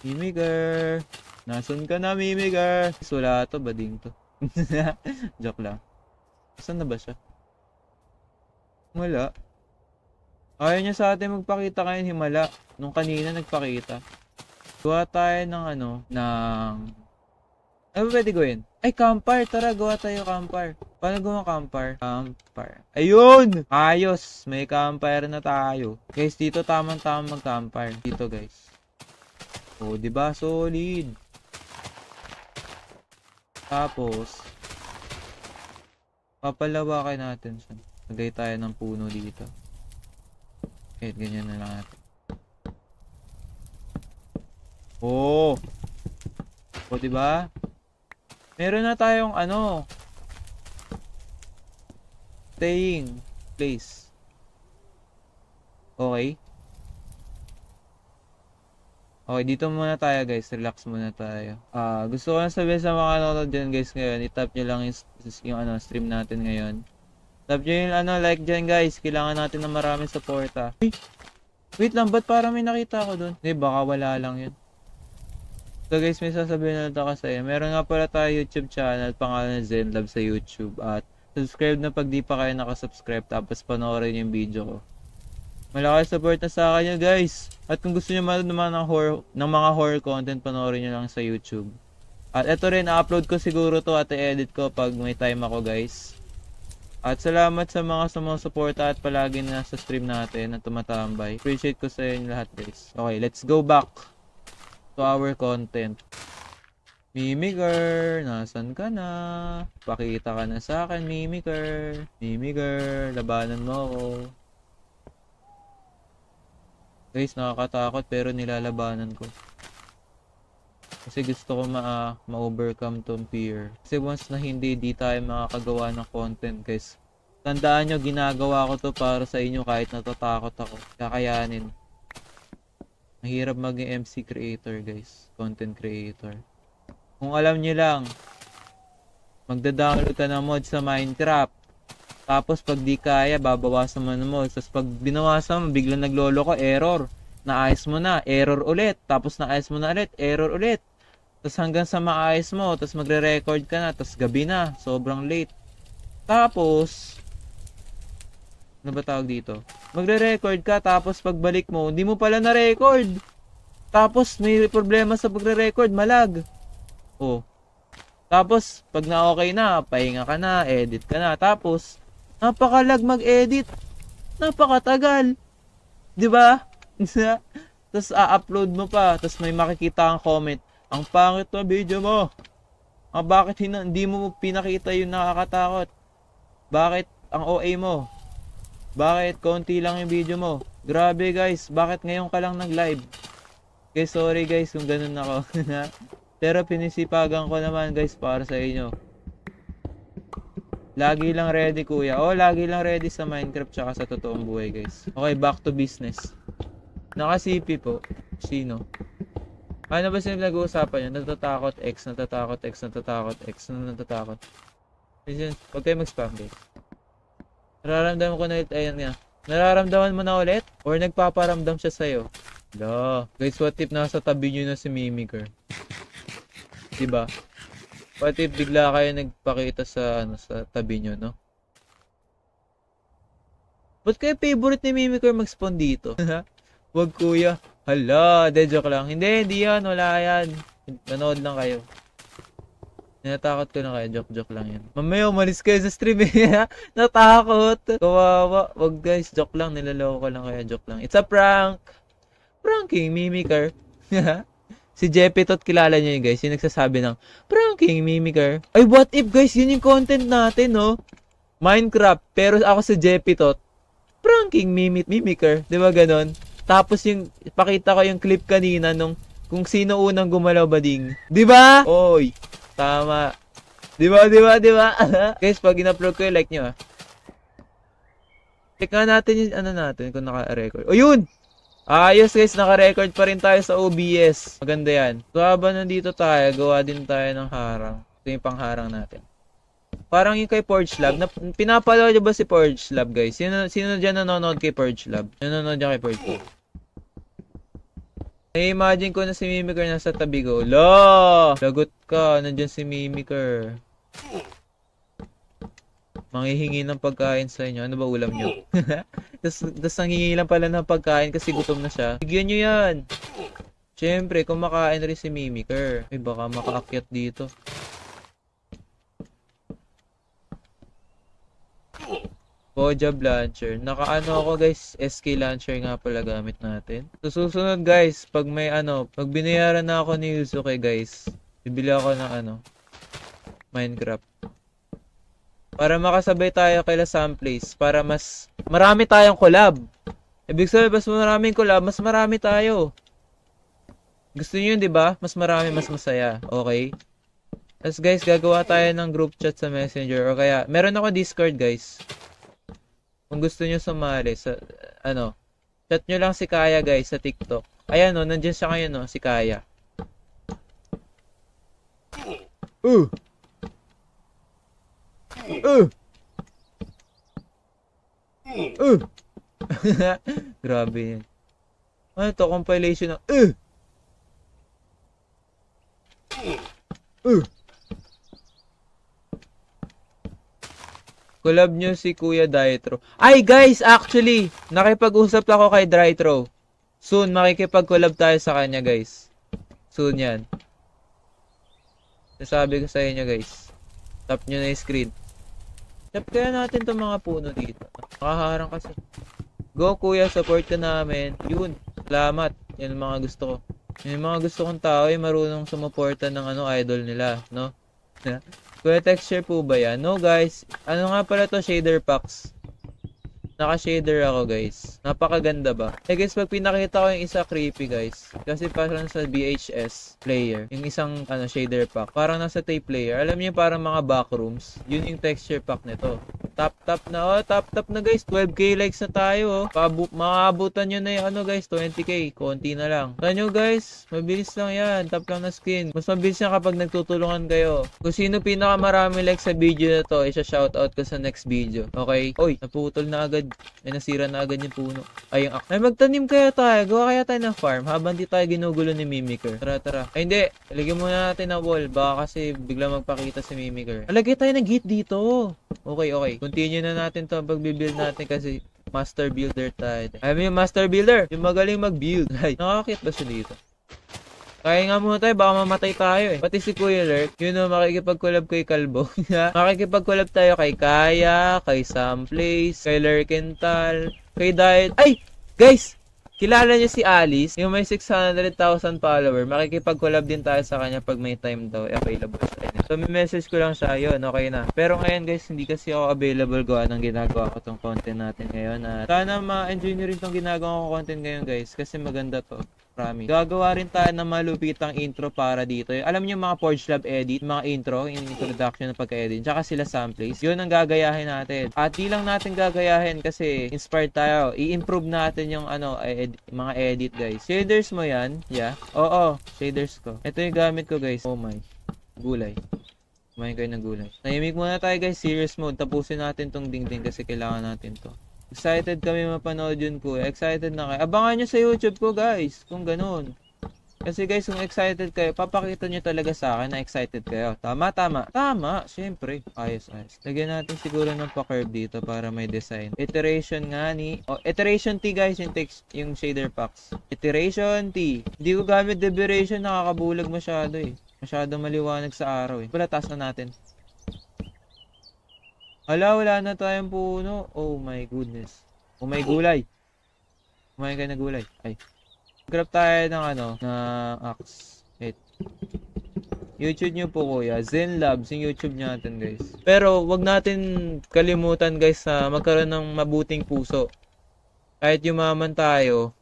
Mimiker, nasan ka na Mimiker? Wala to, bading to. Joke lang. Saan na ba siya? Wala. Ayaw niya sa atin magpakita ngayon, himala. Nung kanina nagpakita. Gawa tayo ng ano, ano pwede gawin? Ay, campfire. Tara, gawa tayo campfire. Paano gawa campfire? Campfire. Ayun! Ayos! May campfire na tayo. Guys, dito tamang-tamang mag-campfire. Dito, guys. O, diba? Solid. Tapos, papalawakin natin siya. Lagay tayo ng puno dito. Kahit ganyan na lang natin. Oh! O, diba? Meron na tayong ano, staying place. Okay. Okay, dito muna tayo guys. Relax muna tayo. Gusto ko lang sabihin sa mga nanonood dyan guys ngayon. I-tap nyo lang yung ano, stream natin ngayon. Tap nyo yung ano, like dyan guys. Kailangan natin ng maraming suporta. Wait lang, ba't parang may nakita ako dun? Hindi, baka wala lang yun. So guys, may sasabihin na ito kasi. Meron nga pala tayo YouTube channel, pangalan na Zenlab sa YouTube. At subscribe na pag di pa kayo nakasubscribe, tapos panoorin yung video ko. Malaking support na sa akin nyo guys. At kung gusto nyo manood naman ng mga horror content, panoorin nyo lang sa YouTube. At ito rin, upload ko siguro to at i-edit ko pag may time ako guys. At salamat sa mga sumusuporta at palagi na sa stream natin at tumatambay. Appreciate ko sa inyo lahat guys. Okay, let's go back to our content. Mimiker, nasan ka na? Pakita ka na sa akin, Mimiker. Mimiker, labanan mo ako. Guys, nakakatakot pero nilalabanan ko. Kasi gusto ko ma-overcome tong fear. Kasi once na hindi tayo makakagawa ng content, guys. Tandaan nyo, ginagawa ko to para sa inyo kahit natatakot ako. Kakayanin. Mahirap maging MC creator guys, content creator. Kung alam niyo lang, magda-download ka ng mod sa Minecraft. Tapos pag di kaya, babawasan mo ng mod. Tapos pag binawasan mo, biglang naglolo ko, error. Naayos mo na, error ulit. Tapos naayos mo na ulit, error ulit. Tapos hanggang sa maayos mo, tapos magre-record ka na, tapos gabi na, sobrang late. Tapos, ano ba tawag dito? Magre-record ka, tapos pagbalik mo, hindi mo pala na-record. Tapos may problema sa pagre-record, malag. Oh. Tapos, pag na-okay na, pahinga ka na, edit ka na. Tapos, napakalag mag-edit. Napakatagal. Diba? Tapos, a-upload mo pa. Tapos, may makikita kang comment. Ang pangit na video mo. Bakit hindi mo pinakita yung nakakatakot? Bakit ang OA mo? Bakit konti lang yung video mo? Grabe guys, bakit ngayon ka lang nag-live? Guys, sorry guys kung ganun ako. Pero pinisipagan ko naman guys para sa inyo. Lagi lang ready kuya. Oh, lagi lang ready sa Minecraft tsaka sa totoong buhay guys. Okay, back to business. Naka-CP po. Sino? Ano ba sila nag-uusapan nyo? Natatakot X, natatakot X, natatakot X, natatakot. Huwag kayo mag-spam guys. Nararamdaman ko na ulit, ayan nga. Nararamdaman mo na ulit? Or nagpaparamdam siya sa'yo? Hello. Guys, what if nasa tabi nyo na si Mimiker? Diba? What if bigla kayo nagpakita sa, sa tabi nyo, no? Ba't kayo favorite ni Mimiker mag-spawn dito? Wag kuya. Hala, de joke lang. Hindi yan. Wala yan. Manood lang kayo. Natakot ko na kayo. Joke lang yan. Mamaya umalis kayo sa stream eh. Natakot. Kawawa. Wag guys. Joke lang. Nilaloko ko lang kayo. Joke lang. It's a prank. Pranking Mimiker. Si Jeppy Tot, kilala niyo yun guys. Yung nagsasabi ng pranking Mimiker. Ay, what if guys? Yun yung content natin, no? Minecraft. Pero ako si Jeppy Tot. Pranking Mimiker. Diba ganon? Tapos yung, pakita ko yung clip kanina nung kung sino unang gumalaw bading. Diba? Oy. Tama. Diba? Guys, pag in-upload ko yung like nyo, check nga natin yung ano natin kung naka-record. O yun! Ayos guys, naka-record pa rin tayo sa OBS. Maganda yan. So habang nandito tayo, gawa din tayo ng harang. Ito yung pangharang natin. Parang yung kay Forge Lab. Pinapalaw nyo ba si Forge Lab guys? Sino dyan nanonood kay Forge Lab? Nanonood dyan kay Forge Lab? I-imagine ko na si Mimiker nasa tabi ko. La! Lagot ka. Nandyan si Mimiker. Manghihingi ng pagkain sa inyo. Ano ba ulam nyo? Tapos nanghingi lang pala ng pagkain kasi gutom na siya. Bigyan nyo yan. Siyempre, kumakain rin si Mimiker. Ay, baka makaakyat dito. Pojab launcher. Nakaano ako guys, SK launcher nga pala gamit natin. So susunod guys, pag may pag binayaran na ako ni Yusuke guys, bibili ako ng Minecraft. Para makasabay tayo kay Sam Place, para mas marami tayong collab. Ibig sabihin, mas maraming collab, mas marami tayo. Gusto niyo yun, 'di ba? Mas marami, mas masaya. Okay? Tapos guys, gagawa tayo ng group chat sa Messenger o kaya meron ako Discord guys. Kung gusto nyo sumali sa, chat nyo lang si Kaya guys sa TikTok. Ayan o, nandiyan siya ngayon o, si Kaya. Grabe yan. Ano to, compilation ng collab nyo si Kuya Dytro. Ay guys, actually, nakipag-usap ako kay Dytro. Soon, makikipag-collab tayo sa kanya guys. Soon yan. Nasabi ko sa inyo guys. Tap nyo na yung screen. Tap kaya natin itong mga puno dito. Nakaharang kasi. Go Kuya, support ka namin. Yun, salamat. Yan ang mga gusto ko. Yan ang mga gusto kong tao ay marunong sumuporta ng idol nila, no? Kuya, texture po ba yan? No guys. Ano nga pala to, shader packs. Naka-shader ako guys. Napakaganda ba? Eh guys, pag pinakita ko yung isa creepy guys. Kasi parang sa BHS player. Yung isang shader pack. Parang nasa tape player. Alam niyo parang mga backrooms. Yun yung texture pack nito. Tap na. Tap na guys. 12k likes na tayo. Makaabutan nyo na yung guys. 20k. Konti na lang. Tanyo guys. Mabilis lang yan. Tap lang na skin. Mas mabilis yan kapag nagtutulungan kayo. Kung sino pinakamarami likes sa video na to, isa-shoutout ko sa next video. Okay? Oy, naputol na agad. Ay, nasira na agad yung puno. Ay, ay, magtanim kaya tayo. Gawa kaya tayo ng farm habang di tayo ginugulo ni Mimiker. Tara. Ay, hindi. Lagyan muna natin ng wall. Baka kasi bigla magpakita si Mimiker. Alagay tayo ng gate dito. Okay. Continue na natin to pag-build natin kasi master builder tayo. Alam mo yung master builder? Yung magaling mag-build. Ay, nakakakit ba siya dito? Kaya nga muna tayo, baka mamatay tayo eh. Pati si Kuya Lurk, makikipag-collab kay Kalbo. Makikipag-collab tayo kay Kaya, kay Sam Place, kay Lurkental, kay Diet. Ay! Guys! Kilala niyo si Alice, yung may 600,000 follower. Makikipag-collab din tayo sa kanya pag may time daw available sa kanya. So may message ko lang siya, yun, okay na. Pero ngayon guys, hindi kasi ako available gawa ng ginagawa ko tong content natin ngayon. At sana ma-enjoy nyo rin tong ginagawa ko content ngayon guys, kasi maganda to. Promise. Gagawa rin tayo ng malupitang intro para dito. Alam niyo mga Forge Lab edit, mga intro, yung introduction ng pagka-edit, tsaka sila samples. Yun ang gagayahin natin. At di lang natin gagayahin kasi inspired tayo. I-improve natin yung mga edit guys. Shaders mo yan? Yeah. Oo, shaders ko. Ito yung gamit ko guys. Oh my. Gulay. Kumain kayo ng gulay. Nahimik muna tayo guys. Serious mode. Tapusin natin tong dingding kasi kailangan natin to. Excited kami mapanood yun ko. Excited na kayo. Abangan nyo sa YouTube ko guys. Kung ganun. Kasi guys, kung excited kayo, papakita nyo talaga sa akin na excited kayo. Tama, tama. Tama, syempre. Ayos, ayos. Lagyan natin siguro ng pa-curve dito para may design. Iteration nga ni... Oh, iteration T guys, yung text, yung shader packs. Iteration T. Hindi ko gamit deberation, nakakabulag masyado eh. Masyado maliwanag sa araw eh. Wala, taas na natin. Hala, wala na tayong puno. Oh my goodness. Oh my gulay. Kumain kayo na gulay. Ay. Grab tayo ng ng axe. Wait. YouTube nyo po kuya. Zen Labs yung YouTube natin guys. Pero wag natin kalimutan guys na magkaroon ng mabuting puso. Kahit yumaman tayo,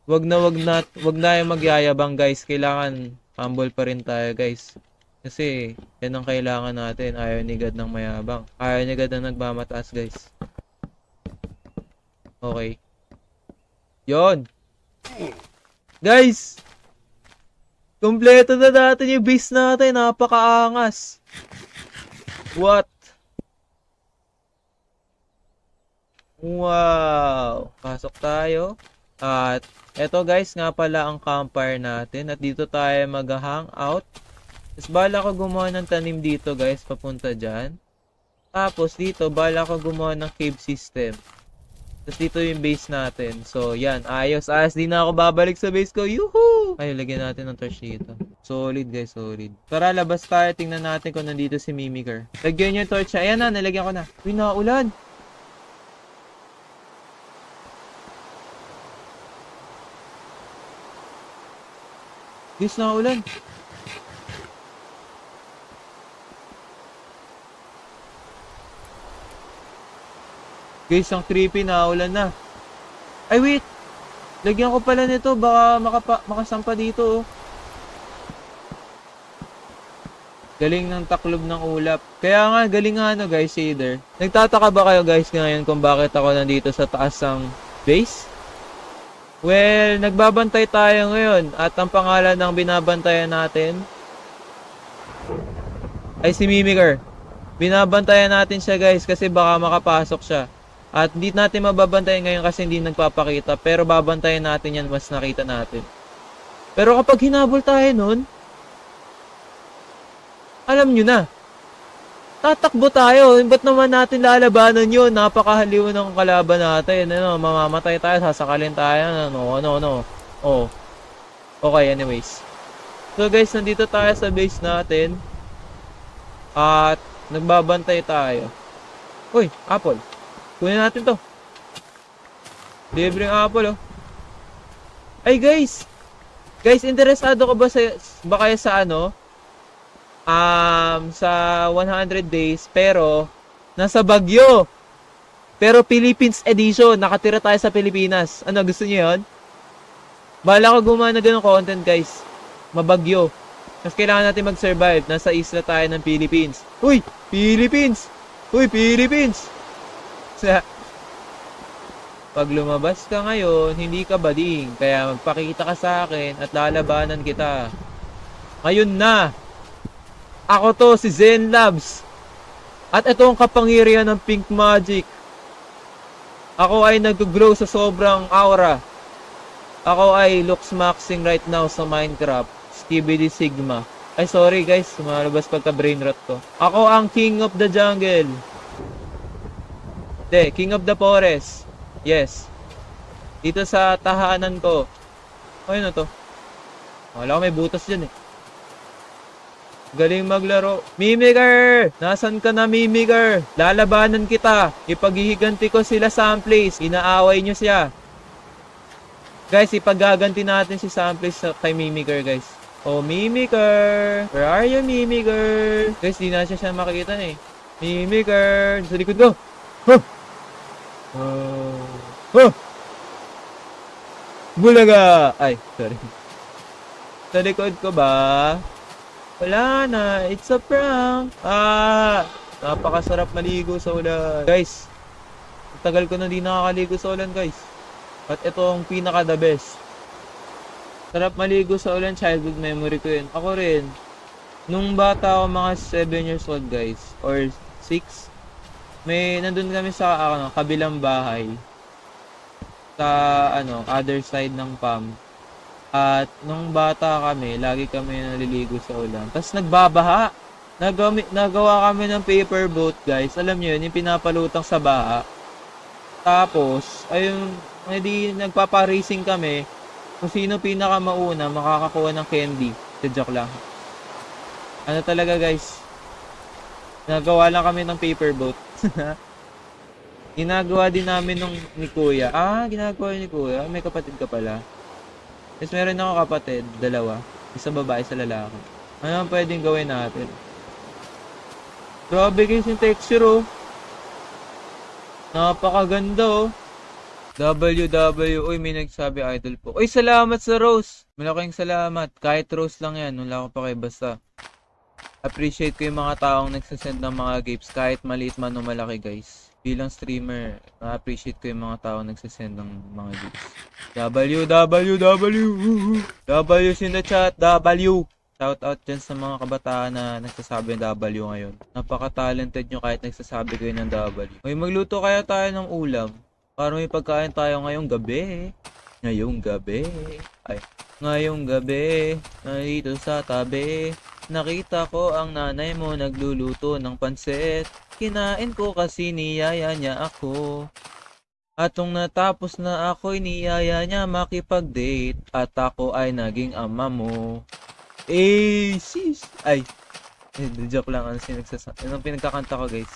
wag na yung magyayabang guys. Kailangan humble pa rin tayo guys. Kasi yan ang kailangan natin. Ayaw ni God ng mayabang. Ayaw ni God ng nagmamataas guys. Okay. Yon. Guys, kompleto na natin yung base natin. Napakaangas. What? Wow. Pasok tayo. At eto guys, nga pala ang campfire natin. At dito tayo mag-hangout. Tapos bala ko gumawa ng tanim dito guys, papunta dyan. Tapos dito, bala ko gumawa ng cave system. Tapos dito yung base natin. So, yan. Ayos. Ayos. Di na ako babalik sa base ko. Yuhuu! Ay, lagyan natin ng torch dito. Solid, guys. Solid. Tara, labas tayo. Tingnan natin kung nandito si Mimiker. Lagyan yung torch. Ayan na. Nalagyan ko na. Uy, naulan. Guys, naulan. Guys, ang creepy na ulan na. Ay, wait. Lagyan ko pala nito. Baka makasampa dito, oh. Galing ng taklob ng ulap. Kaya nga, galing nga guys, shader. Nagtataka ba kayo guys ngayon kung bakit ako nandito sa taas ng base? Well, nagbabantay tayo ngayon. At ang pangalan ng binabantayan natin ay si Mimiker. Binabantayan natin siya guys kasi baka makapasok siya. At hindi natin mababantayan ngayon kasi hindi nagpapakita. Pero babantayan natin yan mas nakita natin. Pero kapag hinabol tayo nun, alam nyo na. Tatakbo tayo. Ba't naman natin lalabanan yun? Napakahaliw ng kalaban natin. Ano, mamamatay tayo, sasakalin tayo. Ano. Oh. Okay, anyways. So guys, nandito tayo sa base natin. At nagbabantay tayo. Uy, apple. Kunin natin to. Libreng apple, oh. Ay, guys. Guys, interesado ka ba kayo sa sa 100 days, pero nasa Baguio. Pero Philippines edition. Nakatira tayo sa Pilipinas. Ano, gusto niyo yun? Bahala ko gumawa na ganun content, guys. Mabagyo. Mas kailangan natin mag-survive. Nasa isla tayo ng Philippines. Uy! Philippines! Uy, Philippines! Pag lumabas ka ngayon, hindi ka bading. Kaya magpakita ka sa akin at lalabanan kita. Ngayon na! Ako to, si Zen Labs. At ito ang kapangyarihan ng Pink Magic. Ako ay nag-glow sa sobrang aura. Ako ay looks maxing right now sa Minecraft. Skibidi Sigma. Ay, sorry guys. Sumalabas pagka brain rot ko. Ako ang King of the Jungle. King of the Forest. Yes. Dito sa tahanan ko. Ayun na to. Wala ko may butas dyan eh. Galing maglaro. Mimiker! Nasaan ka na, Mimiker? Lalabanan kita. Ipaghihiganti ko sila Samples. Inaaway nyo siya. Guys, ipagaganti natin si Samples kay Mimiker, guys. Oh, Mimiker! Where are you, Mimiker? Guys, di na siya makikita na eh. Mimiker! Sa likod ko. Huh! Bulaga! Ay, sorry. Sa likod ko ba? Wala na. It's a prank. Napakasarap maligo sa ulan. Guys, tagal ko na di nakakaligo sa ulan, guys. At ito ang pinaka the best. Sarap maligo sa ulan, childhood memory ko yun. Ako rin. Nung bata ako, mga 7 years old, guys. Or 6. Nandun kami sa kabilang bahay. Sa, other side ng farm. At nung bata kami, lagi kami naliligo sa ulan. Tapos nagbabaha. Nagawa kami ng paper boat, guys. Alam niyo yun, yung pinapalutang sa baha. Tapos, ayun, hindi nagpapa-racing kami. Kung sino pinakamauna, makakakuha ng candy. Joke lang. Ano talaga, guys? Nagawa lang kami ng paper boat. Ginagawa din namin nung ni Kuya. Ginagawa ni Kuya. May kapatid ka pala. Yes, meron ako kapatid. 2. Isa babae, isa lalaki. Ano ang pwedeng gawin natin? Grabe guys yung texture oh. Napakaganda oh. WW. Uy, may nagsabi idol po. Uy, salamat sa Rose. Malaking salamat. Kahit Rose lang yan. Wala ko pa kayo basta. Appreciate ko yung mga taong nagsasend ng mga gifts. Kahit maliit man o malaki guys. Bilang streamer, na-appreciate ko yung mga taong nagsasend ng mga gifts. W in the chat. W. Shout out dyan sa mga kabataan na nagsasabi ng W ngayon. Napaka-talented nyo kahit nagsasabi kayo ng W. Uy, magluto kaya tayo ng ulam. Para may pagkain tayo ngayong gabi. Ngayong gabi. Nandito sa tabi. Nakita ko ang nanay mo nagluluto ng pansit. Kinain ko kasi niyaya niya ako. At nung natapos na ako'y niyaya niya makipag-date. At ako ay naging ama mo. Sis! Ay, joke lang. Anong pinagkakanta ko guys?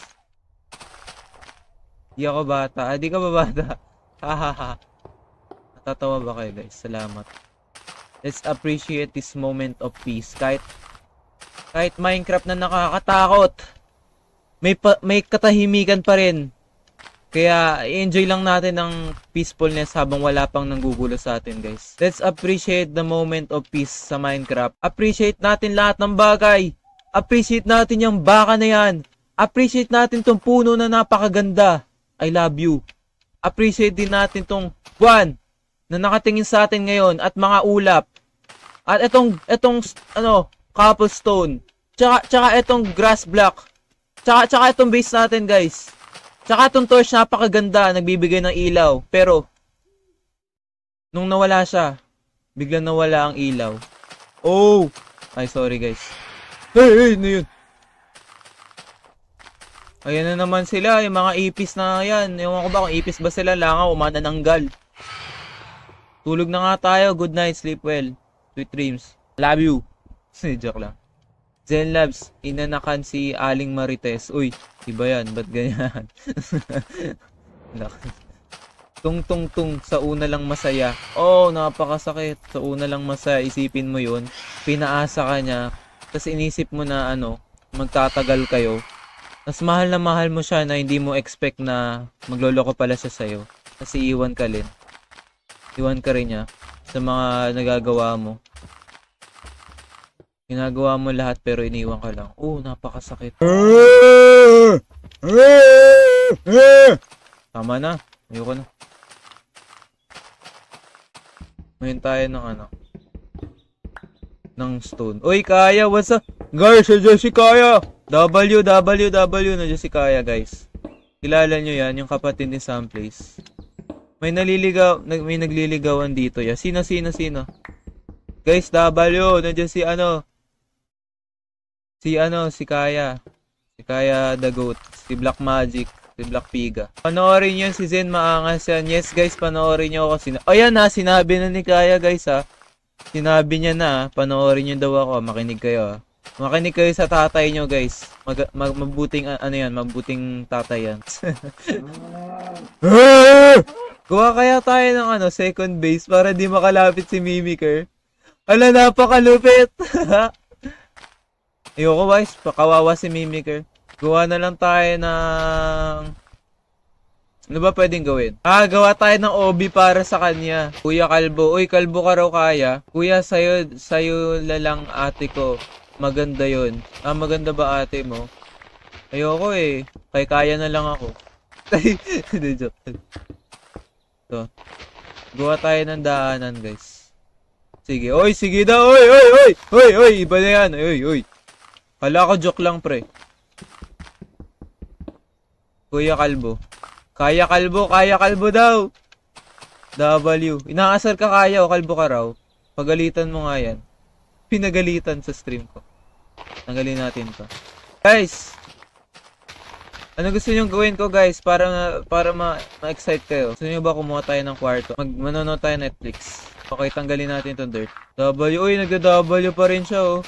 Di ako bata. Di ka ba bata? Hahaha. Natatawa ba kayo guys? Salamat. Let's appreciate this moment of peace. Kahit Minecraft na nakakatakot, may katahimikan pa rin. Kaya enjoy lang natin ang peacefulness habang wala pang nanggugulo sa atin guys. Let's appreciate the moment of peace sa Minecraft. Appreciate natin lahat ng bagay. Appreciate natin yung baka na yan. Appreciate natin tong puno na napakaganda. I love you. Appreciate din natin tong buwan na nakatingin sa atin ngayon at mga ulap. At itong cobblestone. Tsaka itong grass block. Tsaka itong base natin guys. Tsaka itong torch napakaganda, nagbibigay ng ilaw. Pero, nung nawala siya, biglang nawala ang ilaw. Oh! Ay, sorry guys. Hey, ano yun? Ayan na naman sila, yung mga ipis na yan. Ewan ko ba kung ipis ba sila, langaw, umanananggal. Tulog na nga tayo, good night, sleep well. Sweet dreams. Love you. Joke lang. Zen Labs, inanakan si Aling Marites. Uy, iba yan, ba't ganyan? Tung sa una lang masaya. Oh, napakasakit. Sa una lang masaya, isipin mo yun. Pinaasa ka niya. Tapos inisip mo na magtatagal kayo. Mas mahal na mahal mo siya na hindi mo expect na magloloko pala siya sa'yo. Kasi iwan ka rin. Iwan ka rin niya sa mga nagagawa mo. Ginagawa mo lahat pero iniwan ka lang. Oh, napakasakit. Tama na. Ayoko na. Ngayon tayo ng stone. Uy, Kaya, what's up? Guys, nandiyan si Kaya. Nandiyan si Kaya, guys. Kilala nyo yan, yung kapatid ni Samplace. May nagliligawan dito. Ya. Sino? Guys, nandiyan si Kaya. Si Kaya the Goat. Si Black Magic. Si Black Piga. Panoorin nyo si Zen, maangas yan. Yes guys, panoorin nyo ako. Ayan na, sinabi na ni Kaya guys ha. Sinabi niya na, panoorin nyo daw ako. Makinig kayo ha. Makinig kayo sa tatay nyo guys. Mabuting, mabuting tatay yan. Gawa kaya tayo ng second base para di makalapit si Mimiker. Ala, napakalupit. Ayoko guys, pakawawa si Mimiker. Gawa na lang tayo ng... Ano ba pwedeng gawin? Gawa tayo ng OB para sa kanya. Kuya Kalbo. Uy, kalbo ka raw Kaya. Kuya, sa'yo lalang ate ko. Maganda yun. Maganda ba ate mo? Ayoko eh. Kay Kaya na lang ako. Hindi, joke. So, gawa tayo ng daanan guys. Sige. Oy, sige daw. Oy. Iba na yan. Oy. Kala ko joke lang pre. Kuya Kalbo. Kaya Kalbo daw. W. Inaasar ka Kaya o kalbo ka raw? Pagalitan mo nga yan. Pinagalitan sa stream ko. Tanggalin natin to. Guys! Ano gusto nyo gawin ko guys para ma-excite kayo? Gusto nyo ba kumuha tayo ng kwarto? Manonood tayo Netflix. Okay, tanggalin natin itong dirt. W, uy, nagda-W pa rin siya oh.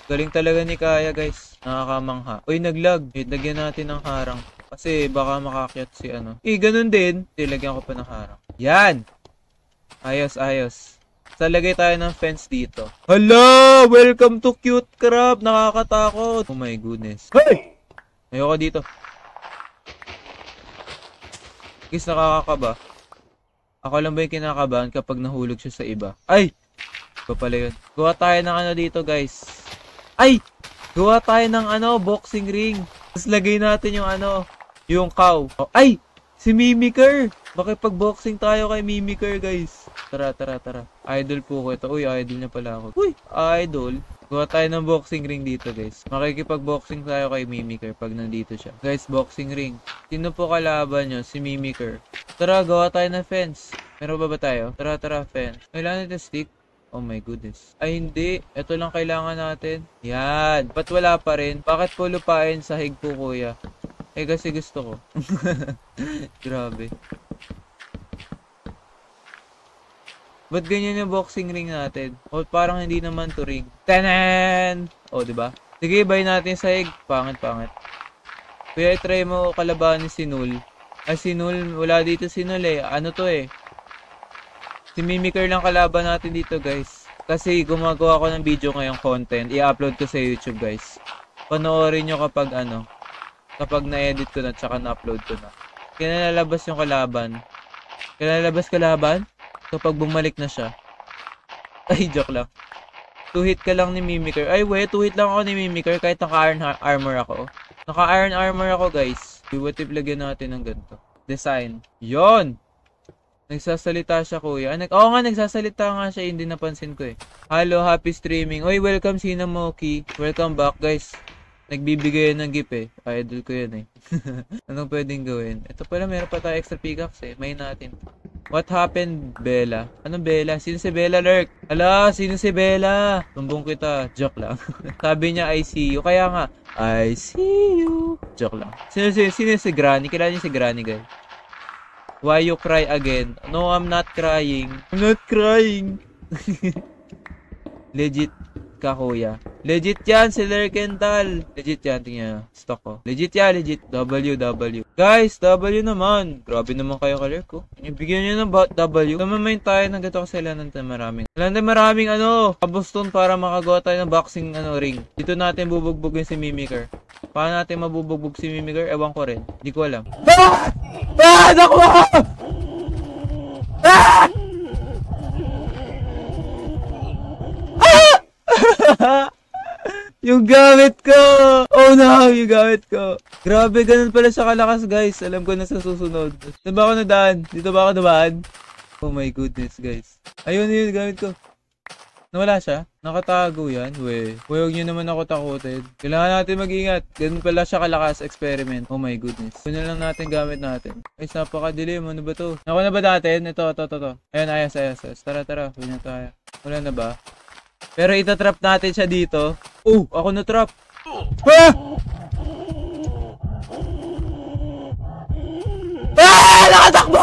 Galing talaga ni Kaya guys. Nakakamangha. Uy, naglag. Lagyan natin ng harang. Kasi baka makakyat si ano. Ganun din. Lagyan ko pa ng harang. Yan! Ayos, ayos. Lagay tayo ng fence dito. Hello! Welcome to Cute Crab! Nakakatakot! Oh my goodness. Hey! Ayoko dito. Guys, nakakakaba. Ako lang ba yung kinakabahan kapag nahulog siya sa iba? Ay! Iba pala yun. Gawa tayo ng ano dito, guys. Ay! Gawa tayo ng ano, boxing ring. Tapos lagay natin yung ano, yung cow. Ay! Si Mimiker! Makipag-boxing tayo kay Mimiker, guys. Tara, tara, tara. Idol po ko ito. Uy, idol niya pala ako. Uy, idol. Gawa tayo ng boxing ring dito, guys. Makikipag-boxing tayo kay Mimiker pag nandito siya. Guys, boxing ring. Sino po kalaban nyo? Si Mimiker. Tara, gawa tayo ng fence. Meron ba tayo? Tara, tara, fence. Kailangan natin stick. Oh my goodness. Ay, hindi. Ito lang kailangan natin. Yan. Ba't wala pa rin? Bakit po lupain? Sahig po, kuya. Kasi gusto ko. Grabe. Ba't ganyan yung boxing ring natin? O parang hindi naman to ring. Tanan! O, diba? Sige, buy natin sa egg. Pangit. Kuya, try mo kalabanin si Null. Ay, si Null. Wala dito si Null eh. Ano to eh? Si Mimiker lang kalaban natin dito, guys. Kasi gumagawa ko ng video ngayong content. I-upload ko sa YouTube, guys. Panoorin nyo kapag ano. Kapag na-edit ko na tsaka na-upload ko na. Kaya nalalabas yung kalaban. Kaya nalalabas kalaban? Kapag bumalik na siya. Ay, joke lang. 2-hit ka lang ni Mimiker. Ay, wait. 2-hit lang ako ni Mimiker kahit naka-iron armor ako. Naka-iron armor ako, guys. What if lagyan natin ng ganito? Design. Yon! Nagsasalita siya, kuya. Oo nga, nagsasalita nga siya. Hindi napansin ko eh. Hello, happy streaming. Oy, welcome, Sinamoki. Welcome back, guys. Nagbibigay ng gift eh. Idol ko yun eh. Anong pwedeng gawin? Ito pala, meron pa tayo extra pickaxe eh. May natin. What happened, Bella? Anong Bella? Sino si Bella, Lurk? Ala, sino si Bella? Tumbong kita. Joke lang. Sabi niya, I see you. Kaya nga, I see you. Joke lang. Sino si Granny? Kilala niyo si Granny, guys? Why you cry again? No, I'm not crying. I'm not crying. Legit ka, kuya. Legit yan, si Lerkental. Legit yan, tingnan. Stock ko. Legit yan, legit. W. Guys, W naman. Grabe naman kayo kaler ko. Bigyan nyo ng W. Namamain tayo ng gato kasi kailangan natin maraming ano, kabuston para makagawa tayo ng boxing ring. Dito natin bubugbugin si Mimiker. Paano natin mabubugbog si Mimiker? Ewan ko rin. Hindi ko alam. Naku! Yung gamit ko! Oh no! Yung gamit ko! Grabe, ganun pala siya kalakas, guys. Alam ko na sa susunod. Saan ba ako nadaan? Dito ba ako nadaan? Oh my goodness, guys. Ayun yun, gamit ko. Nawala siya? Nakatago yan? Huwag nyo naman ako takutin. Kailangan natin mag-ingat. Ganun pala siya kalakas, experiment. Oh my goodness. Yun na lang natin gamit natin. Ay, napakadilim. Ano ba to? Nakuha na ba natin? Ito. Ayun, ayos. Tara. Huwag na tayo. Wala na ba? Pero itatrap natin siya dito. Oh, ako na-trap. Ah! Nakatakbo!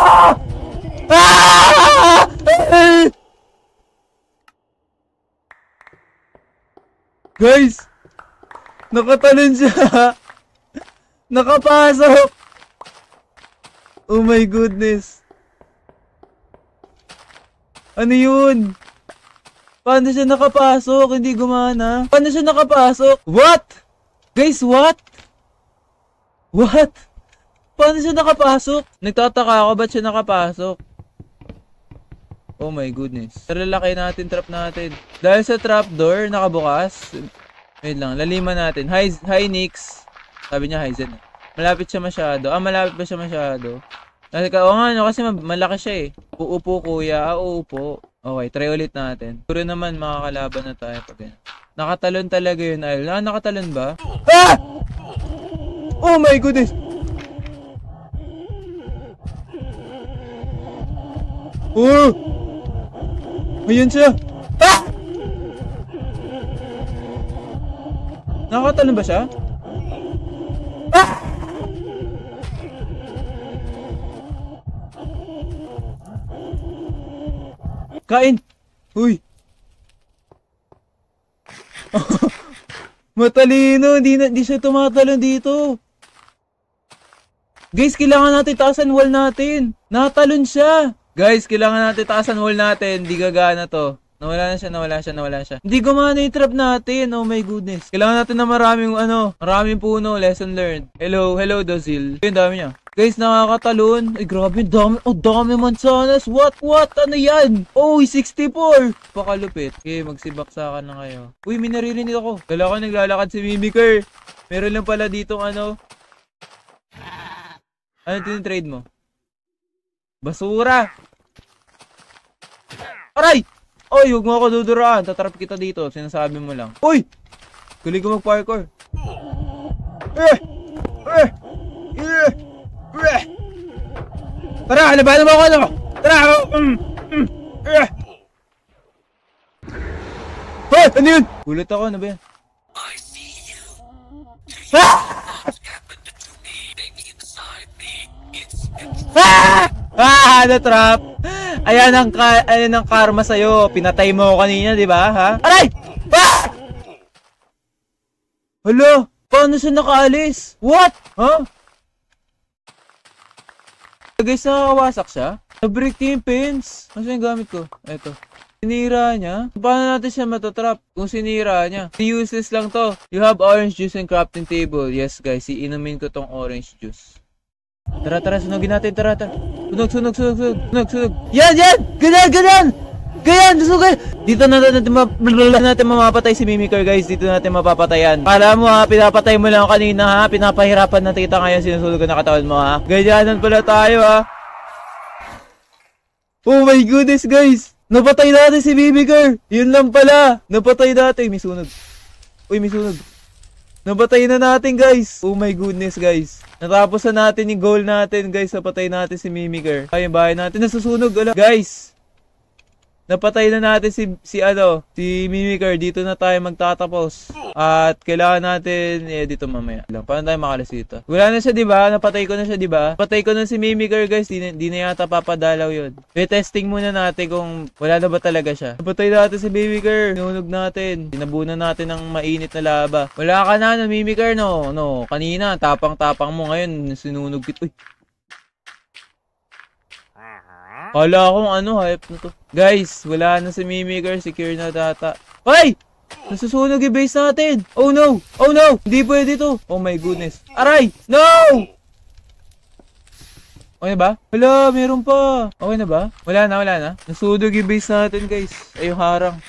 Ah! Guys! Nakatalon siya! Nakapasok! Oh my goodness! Ano yun? Paano siya nakapasok? Hindi gumana. Paano siya nakapasok? What? Guys, what? What? Paano siya nakapasok? Nagtataka ako ba't siya nakapasok? Oh my goodness. Tara, lakay natin, trap natin. Dahil sa trapdoor, nakabukas. Wait lang, laliman natin. Hi Nix. Sabi niya, hi Zen. Malapit siya masyado. Malapit ba siya masyado? Oo nga, no, kasi malaki siya eh. Uupo, kuya. Uupo. Okay, try ulit natin. Puro naman, makakalaban na tayo pag yan. Nakatalon talaga yun, Ayl. Nakatalon ba? Ah! Oh my goodness! Oh! Ayun siya! Nakakatalon ba siya? Ah! Kain! Uy! Matalino! Di siya tumatalon dito. Guys, kailangan natin taasan wall natin. Natalon siya. Guys, kailangan natin taasan wall natin. Di gagana to. Nawala na siya. Hindi gumana yung trap natin. Oh my goodness. Kailangan natin na maraming puno. Lesson learned. Hello, Dozil. Yung dami niya. Guys, nakakatalon. Ay, grabe, dami. Oh, dami mansanas. What? Ano yan? Oh, 64. Pakalupit. Okay, magsibaksakan na kayo. Uy, may naririnig ako. Kala ko naglalakad si Mimiker. Meron lang pala ditong ano tinitrade mo? Basura. Aray! Oy, huwag mo ako duduraan. Tatrap kita dito. Sinasabi mo lang. Uy! Galing ko mag-parkour. Tara, labanan mo ako, ano? Tara! Hoy! Ano yun? Gulat ako, ano ba yan? Na-trap! Ayan ang karma sa'yo. Pinatay mo ako kanina, di ba? Ha? Aray! Hala! Paano siya nakaalis? What? Ha? Guys, nakakawasak siya. Na-break yung pins. Ano yung gamit ko? Eto. Sinira niya? Paano natin siya matatrap kung sinira niya? Useless lang to. You have orange juice and crafting table. Yes guys, iinumin ko tong orange juice. Tara, sunugin natin, tara. Sunog. Yan! Ganyan! Sugay! Dito natin mamapatay si Mimiker, guys. Dito natin mapapatayan. Kala mo ha, pinapatay mo lang kanina ha. Pinapahirapan na kita ngayon, sinusunog na katawan mo ha. Ganyanan pala tayo ha. Oh my goodness, guys! Napatay natin si Mimiker! Yun lang pala! Napatay natin. May sunog. Uy, may sunog. Napatay na natin, guys. Oh my goodness, guys. Natapos na natin yung goal natin, guys. Napatay natin si Mimiker. Ay, yung bahay natin nasusunog. Ala. Guys, napatay na natin si Mimiker. Dito na tayo magtatapos. At kailangan natin dito mamaya. Paano tayo makalas dito? Wala na siya, diba? Napatay ko na siya, diba? Napatay ko na si Mimiker, guys. Di na yata papadalaw yun. May testing muna natin kung wala na ba talaga siya. Napatay natin si Mimiker. Sinunog natin. Sinabunan natin ng mainit na lava. Wala ka na, Mimiker, no? Kanina, tapang-tapang mo. Ngayon, sinunog kita. Uy. Kala akong hype na to. Guys, wala na si Mimiker, secure na data. Hoy! Nasusunog yung base natin. Oh no! Hindi pwede to. Oh my goodness. Aray! No! Okay ba? Wala, meron pa. Okay na ba? Wala na. Nasusunog yung base natin, guys. Ay, yung harang.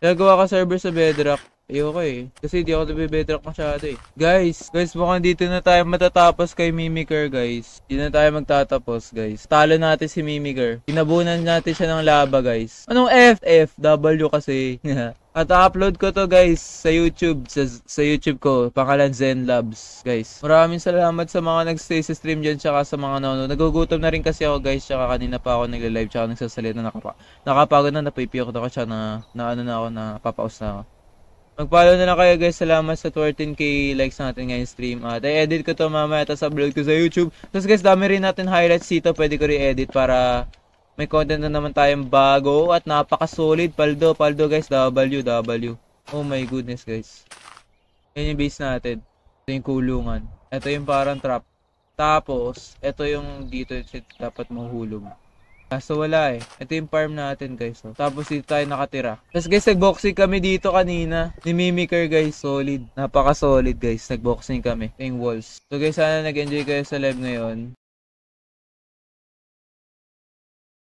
Gagawa ka server sa Bedrock. Ayoko kasi di ako nabibedrock masyado Guys, mukhang dito na tayo matatapos kay Mimiker, guys. Dito na tayo magtatapos, guys. Talo natin si Mimiker. Pinabunan natin siya ng laba, guys. Anong FFW kasi? At upload ko to, guys, sa YouTube. Sa YouTube ko, pangalan Zen Labs, guys. Maraming salamat sa mga nagstay sa stream dyan, tsaka sa mga nanonood. Nagugutom na rin kasi ako, guys, tsaka kanina pa ako nagla-live, tsaka nagsasalita na nakapagod na, napipiyok na ako, tsaka napapaus na ako. Mag-follow na lang kayo, guys. Salamat sa 14k likes natin ngayong stream. At i-edit ko to mamaya, tapos upload ko sa YouTube. Tapos guys, dami rin natin highlights dito. Pwede ko rin-edit para may content na naman tayong bago. At napaka-solid. Paldo guys. WW. Oh my goodness, guys. Yan yung base natin. Ito yung kulungan. Ito yung parang trap. Tapos, ito yung dito dapat mahulog. Kaso wala Ito yung farm natin, guys. Tapos dito tayo nakatira. Tapos guys, nagboxing kami dito kanina. Ni Mimiker, guys. Solid. Napaka-solid, guys. Nagboxing kami. Yung walls. So guys, sana nag-enjoy kayo sa live ngayon.